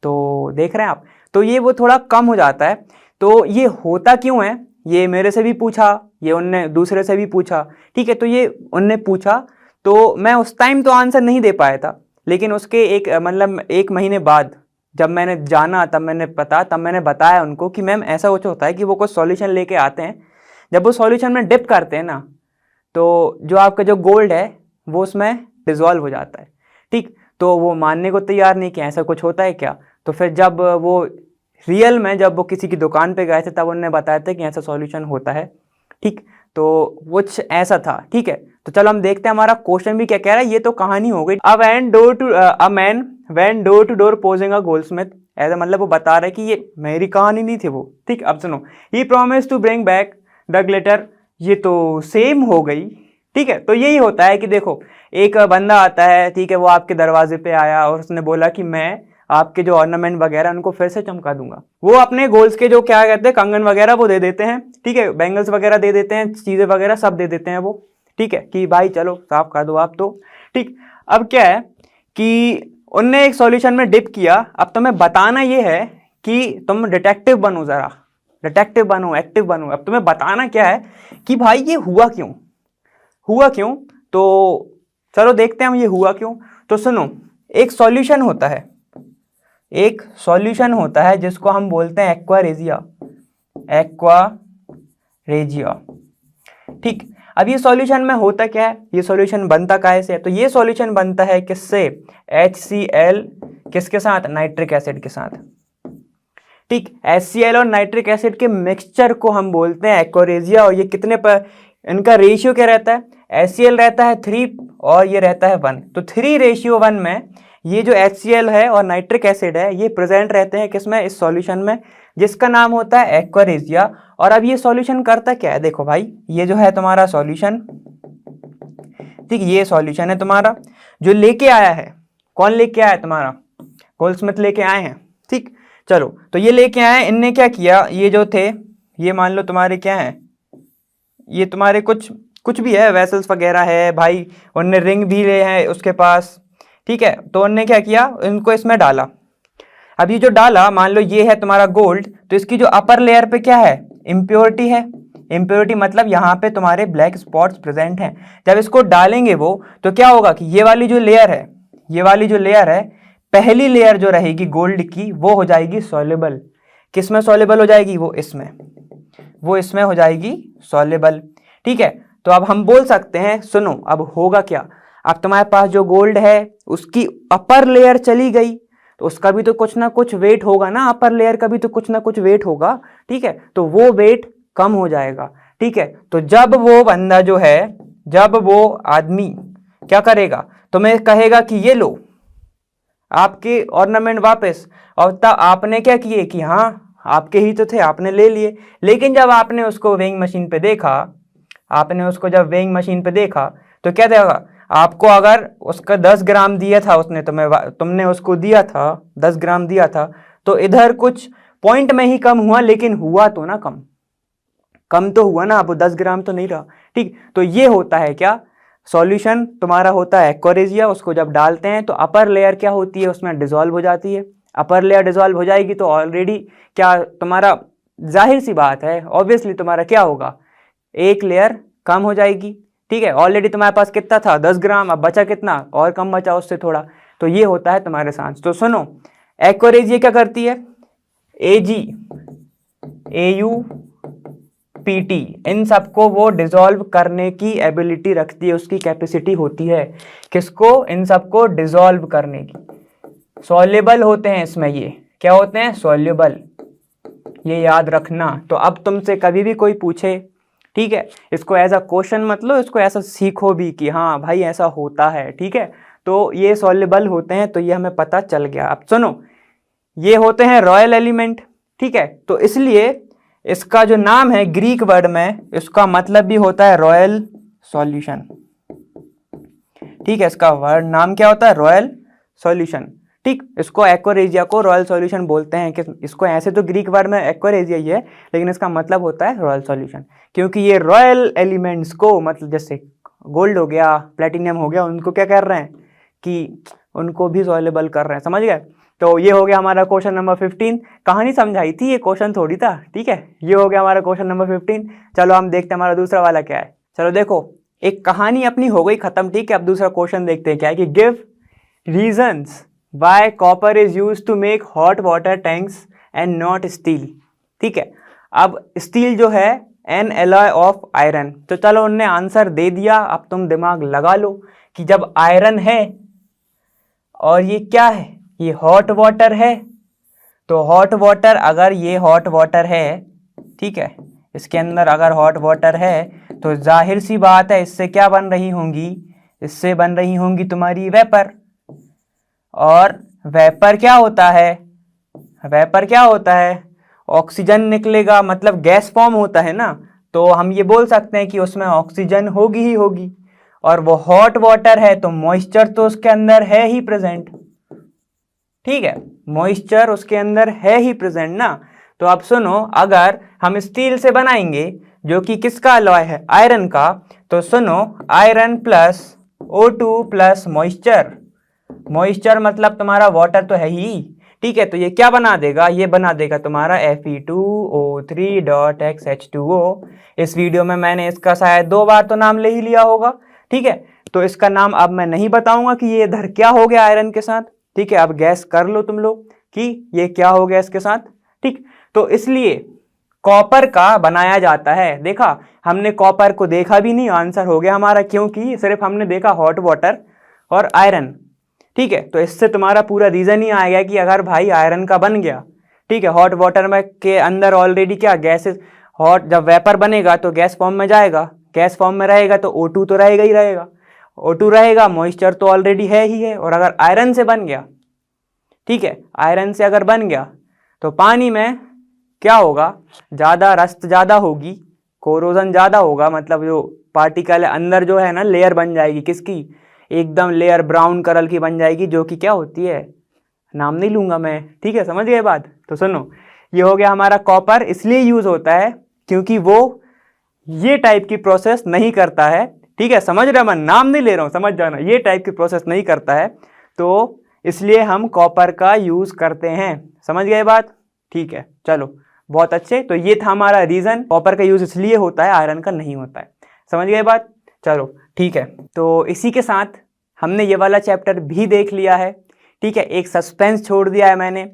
तो देख रहे हैं आप, तो ये वो थोड़ा कम हो जाता है। तो ये होता क्यों है, ये मेरे से भी पूछा, ये उनने दूसरे से भी पूछा। ठीक है, तो ये उनने पूछा, तो मैं उस टाइम तो आंसर नहीं दे पाया था, लेकिन उसके एक महीने बाद जब मैंने जाना, तब मैंने बताया उनको कि मैम ऐसा कुछ होता है कि वो कुछ सॉल्यूशन लेके आते हैं, जब वो सॉल्यूशन में डिप करते हैं ना, तो जो आपका जो गोल्ड है वो उसमें डिजॉल्व हो जाता है। ठीक, तो वो मानने को तैयार नहीं कि ऐसा कुछ होता है क्या। तो फिर जब वो रियल में जब वो किसी की दुकान पे गए थे तब उन्होंने बताया था कि ऐसा सॉल्यूशन होता है, ठीक। तो कुछ ऐसा था, ठीक है। तो चलो हम देखते हैं हमारा क्वेश्चन भी क्या कह रहा है। ये तो कहानी हो गई। A man went door to door posing a goldsmith, ऐसा मतलब वो बता रहे कि ये मेरी कहानी नहीं थी वो, ठीक। अब सुनो, he promise to bring back the glitter, ये तो सेम हो गई, ठीक है। तो यही होता है कि देखो एक बंदा आता है, ठीक है, वो आपके दरवाजे पे आया और उसने बोला कि मैं आपके जो ऑर्नामेंट वगैरह उनको फिर से चमका दूंगा। वो अपने गोल्स के जो क्या कहते हैं कंगन वगैरह वो दे देते हैं, ठीक है, बैंगल्स वगैरह दे देते हैं, चीजें वगैरह सब दे देते हैं वो, ठीक है, कि भाई चलो साफ कर दो आप तो, ठीक। अब क्या है कि उनने एक सॉल्यूशन में डिप किया। अब तुम्हें बताना ये है कि तुम डिटेक्टिव बनो, जरा डिटेक्टिव बनो, एक्टिव बनो। अब तुम्हें बताना क्या है कि भाई ये हुआ क्यों, हुआ क्यों। तो चलो देखते हैं हम ये हुआ क्यों। तो सुनो, एक सॉल्यूशन होता है, एक सॉल्यूशन होता है जिसको हम बोलते हैं एक्वारेजिया, एक्वारेजिया, ठीक। अब ये सॉल्यूशन में होता क्या है, ये सॉल्यूशन बनता काहे से है, तो ये सॉल्यूशन बनता है किससे, HCl किसके साथ, नाइट्रिक एसिड के साथ, ठीक। HCl और नाइट्रिक एसिड के मिक्सचर को हम बोलते हैं एक्वारेजिया। और ये कितने पर, इनका रेशियो क्या रहता है, HCl रहता है 3 और ये रहता है 1, तो 3:1 में ये जो HCl है और नाइट्रिक एसिड है ये प्रेजेंट रहते हैं किसमें, इस सॉल्यूशन में, जिसका नाम होता है एक्वारेजिया। और अब ये सॉल्यूशन करता क्या है, देखो भाई ये जो है तुम्हारा सॉल्यूशन, ठीक, ये सॉल्यूशन है तुम्हारा जो लेके आया है, कौन लेके आया है, तुम्हारा गोल्डस्मिथ लेके आए हैं, ठीक। चलो तो ये लेके आए, इनने क्या किया, ये जो थे ये मान लो तुम्हारे क्या है, ये तुम्हारे कुछ भी है, वेसल्स वगैरह है भाई, उनने रिंग भी ले है उसके पास, ठीक है। तो उनने क्या किया, इनको इसमें डाला। अब ये जो डाला, मान लो ये है तुम्हारा गोल्ड, तो इसकी जो अपर लेयर पे क्या है, इम्प्योरिटी है। इम्प्योरिटी मतलब यहाँ पे तुम्हारे ब्लैक स्पॉट्स प्रेजेंट हैं। जब इसको डालेंगे वो, तो क्या होगा कि ये वाली जो लेयर है, ये वाली जो लेयर है, पहली लेयर जो रहेगी गोल्ड की वो हो जाएगी सॉल्युबल। किसमें सॉल्युबल हो जाएगी, वो इसमें, वो इसमें हो जाएगी सॉल्युबल, ठीक है। तो अब हम बोल सकते हैं, सुनो अब होगा क्या, अब तुम्हारे पास जो गोल्ड है उसकी अपर लेयर चली गई, तो उसका भी तो कुछ ना कुछ वेट होगा ना, अपर लेयर का भी तो कुछ ना कुछ वेट होगा, ठीक है। तो वो वेट कम हो जाएगा, ठीक है। तो जब वो बंदा जो है, जब वो आदमी क्या करेगा, तुम्हें कहेगा कि ये लो आपके ऑर्नामेंट वापस, और तब आपने क्या किए कि हाँ आपके ही तो थे, आपने ले लिए। लेकिन जब आपने उसको वेइंग मशीन पे देखा, आपने उसको जब वेइंग मशीन पे देखा तो क्या देगा आपको, अगर उसका 10 ग्राम दिया था उसने तुमने उसको दिया था 10 ग्राम दिया था, तो इधर कुछ पॉइंट में ही कम हुआ, लेकिन हुआ तो ना कम तो हुआ ना, अब 10 ग्राम तो नहीं रहा, ठीक। तो ये होता है क्या, सॉल्यूशन तुम्हारा होता है एक्वारेजिया। उसको जब डालते हैं तो अपर लेयर क्या होती है, उसमें डिसॉल्व हो जाती है। अपर लेयर डिसॉल्व हो जाएगी तो ऑलरेडी क्या तुम्हारा, जाहिर सी बात है ऑब्वियसली तुम्हारा क्या होगा, एक लेयर कम हो जाएगी, ठीक है। ऑलरेडी तुम्हारे पास कितना था 10 ग्राम, अब बचा कितना, और कम बचा उससे थोड़ा। तो ये होता है तुम्हारे साथ। तो सुनो, एक्वारेजिया क्या करती है, AuPT इन सबको वो डिसॉल्व करने की एबिलिटी रखती है, उसकी कैपेसिटी होती है, किसको, इन सबको डिसॉल्व करने की। सॉल्युबल होते हैं इसमें, ये क्या होते हैं, सॉल्युबल, ये याद रखना। तो अब तुमसे कभी भी कोई पूछे, ठीक है, इसको एज अ क्वेश्चन मत लो, इसको ऐसा सीखो भी कि हाँ भाई ऐसा होता है, ठीक है। तो ये सॉल्युबल होते हैं, तो ये हमें पता चल गया। अब सुनो, ये होते हैं रॉयल एलिमेंट, ठीक है। तो इसलिए इसका जो नाम है ग्रीक वर्ड में, इसका मतलब भी होता है रॉयल सॉल्यूशन, ठीक है। इसका वर्ड नाम क्या होता है, रॉयल सॉल्यूशन, ठीक। इसको एक्वारेजिया को रॉयल सॉल्यूशन बोलते हैं। कि इसको ऐसे तो ग्रीक वर्ड में एक्वारेजिया ही है, लेकिन इसका मतलब होता है रॉयल सॉल्यूशन, क्योंकि ये रॉयल एलिमेंट्स को, मतलब जैसे गोल्ड हो गया, प्लेटिनियम हो गया, उनको क्या कर रहे हैं कि उनको भी सॉल्युबल कर रहे हैं, समझ गए। तो ये हो गया हमारा क्वेश्चन नंबर 15। कहानी समझाई थी, ये क्वेश्चन थोड़ी था, ठीक है। ये हो गया हमारा क्वेश्चन नंबर 15। चलो हम देखते हैं हमारा दूसरा वाला क्या है। चलो देखो, एक कहानी अपनी हो गई खत्म, ठीक है। अब दूसरा क्वेश्चन देखते हैं क्या है कि give reasons why copper is used to make hot water tanks and not steel, ठीक है। अब स्टील जो है एन एलॉय ऑफ आयरन, तो चलो उनने आंसर दे दिया। अब तुम दिमाग लगा लो कि जब आयरन है और ये क्या है, ये हॉट वाटर है। तो हॉट वाटर, अगर ये हॉट वाटर है, ठीक है, इसके अंदर अगर हॉट वाटर है तो जाहिर सी बात है इससे क्या बन रही होंगी, इससे बन रही होंगी तुम्हारी वेपर। और वेपर क्या होता है, वेपर क्या होता है, ऑक्सीजन निकलेगा, मतलब गैस फॉर्म होता है ना, तो हम ये बोल सकते हैं कि उसमें ऑक्सीजन होगी ही होगी। और वो हॉट वाटर है तो मॉइस्चर तो उसके अंदर है ही प्रेजेंट, ठीक है, मॉइस्चर उसके अंदर है ही प्रेजेंट ना। तो अब सुनो, अगर हम स्टील से बनाएंगे जो कि किसका अलॉय है, आयरन का, तो सुनो, iron plus O2 plus moisture, moisture मतलब तुम्हारा वाटर तो है ही, ठीक है, तो ये क्या बना देगा, ये बना देगा तुम्हारा Fe2O3.XH2O। इस वीडियो में मैंने इसका शायद 2 बार तो नाम ले ही लिया होगा, ठीक है, तो इसका नाम अब मैं नहीं बताऊंगा कि ये इधर क्या हो गया आयरन के साथ, ठीक है, अब गैस कर लो तुम लोग कि ये क्या हो गया इसके साथ, ठीक। तो इसलिए कॉपर का बनाया जाता है, देखा हमने कॉपर को देखा भी नहीं, आंसर हो गया हमारा, क्योंकि सिर्फ हमने देखा हॉट वाटर और आयरन, ठीक है। तो इससे तुम्हारा पूरा रीजन ही आ गया कि अगर भाई आयरन का बन गया, ठीक है, हॉट वाटर में के अंदर ऑलरेडी क्या गैसेस, हॉट जब वेपर बनेगा तो गैस फॉर्म में जाएगा, गैस फॉर्म में रहेगा तो O2 तो रहेगा ही रहेगा, O2 रहेगा, मॉइस्चर तो ऑलरेडी है ही है। और अगर आयरन से बन गया, ठीक है, आयरन से अगर बन गया तो पानी में क्या होगा, ज़्यादा रस्ट ज़्यादा होगी, कोरोजन ज़्यादा होगा, मतलब जो पार्टिकल है अंदर जो है ना, लेयर बन जाएगी किसकी, एकदम लेयर ब्राउन कलर की बन जाएगी, जो कि क्या होती है, नाम नहीं लूंगा मैं, ठीक है, समझ गए बात। तो सुनो, ये हो गया हमारा कॉपर, इसलिए यूज होता है क्योंकि वो ये टाइप की प्रोसेस नहीं करता है, ठीक है, समझ रहे, मैं नाम नहीं ले रहा हूं, समझ जाना, ये टाइप की प्रोसेस नहीं करता है, तो इसलिए हम कॉपर का यूज करते हैं, समझ गए बात, ठीक है, चलो बहुत अच्छे। तो ये था हमारा रीजन, कॉपर का यूज इसलिए होता है, आयरन का नहीं होता है, समझ गए बात, चलो ठीक है। तो इसी के साथ हमने ये वाला चैप्टर भी देख लिया है, ठीक है, एक सस्पेंस छोड़ दिया है मैंने,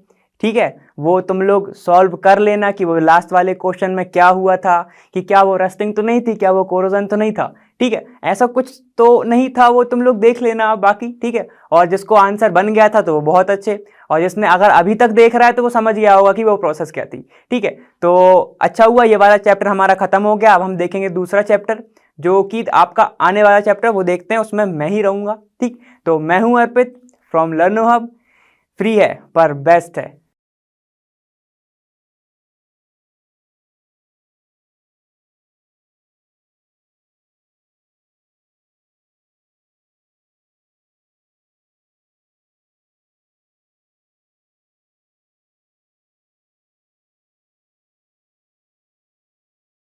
ठीक है, वो तुम लोग सॉल्व कर लेना कि वो लास्ट वाले क्वेश्चन में क्या हुआ था, कि क्या वो रस्टिंग तो नहीं थी, क्या वो कोरोजन तो नहीं था, ठीक है, ऐसा कुछ तो नहीं था, वो तुम लोग देख लेना बाकी, ठीक है। और जिसको आंसर बन गया था तो वो बहुत अच्छे, और जिसने अगर अभी तक देख रहा है तो वो समझ गया होगा कि वो प्रोसेस क्या थी, ठीक है। तो अच्छा हुआ ये वाला चैप्टर हमारा खत्म हो गया, अब हम देखेंगे दूसरा चैप्टर जो कि आपका आने वाला चैप्टर, वो देखते हैं, उसमें मैं ही रहूंगा, ठीक। तो मैं हूं Arpit from Learno hub, free है पर बेस्ट है।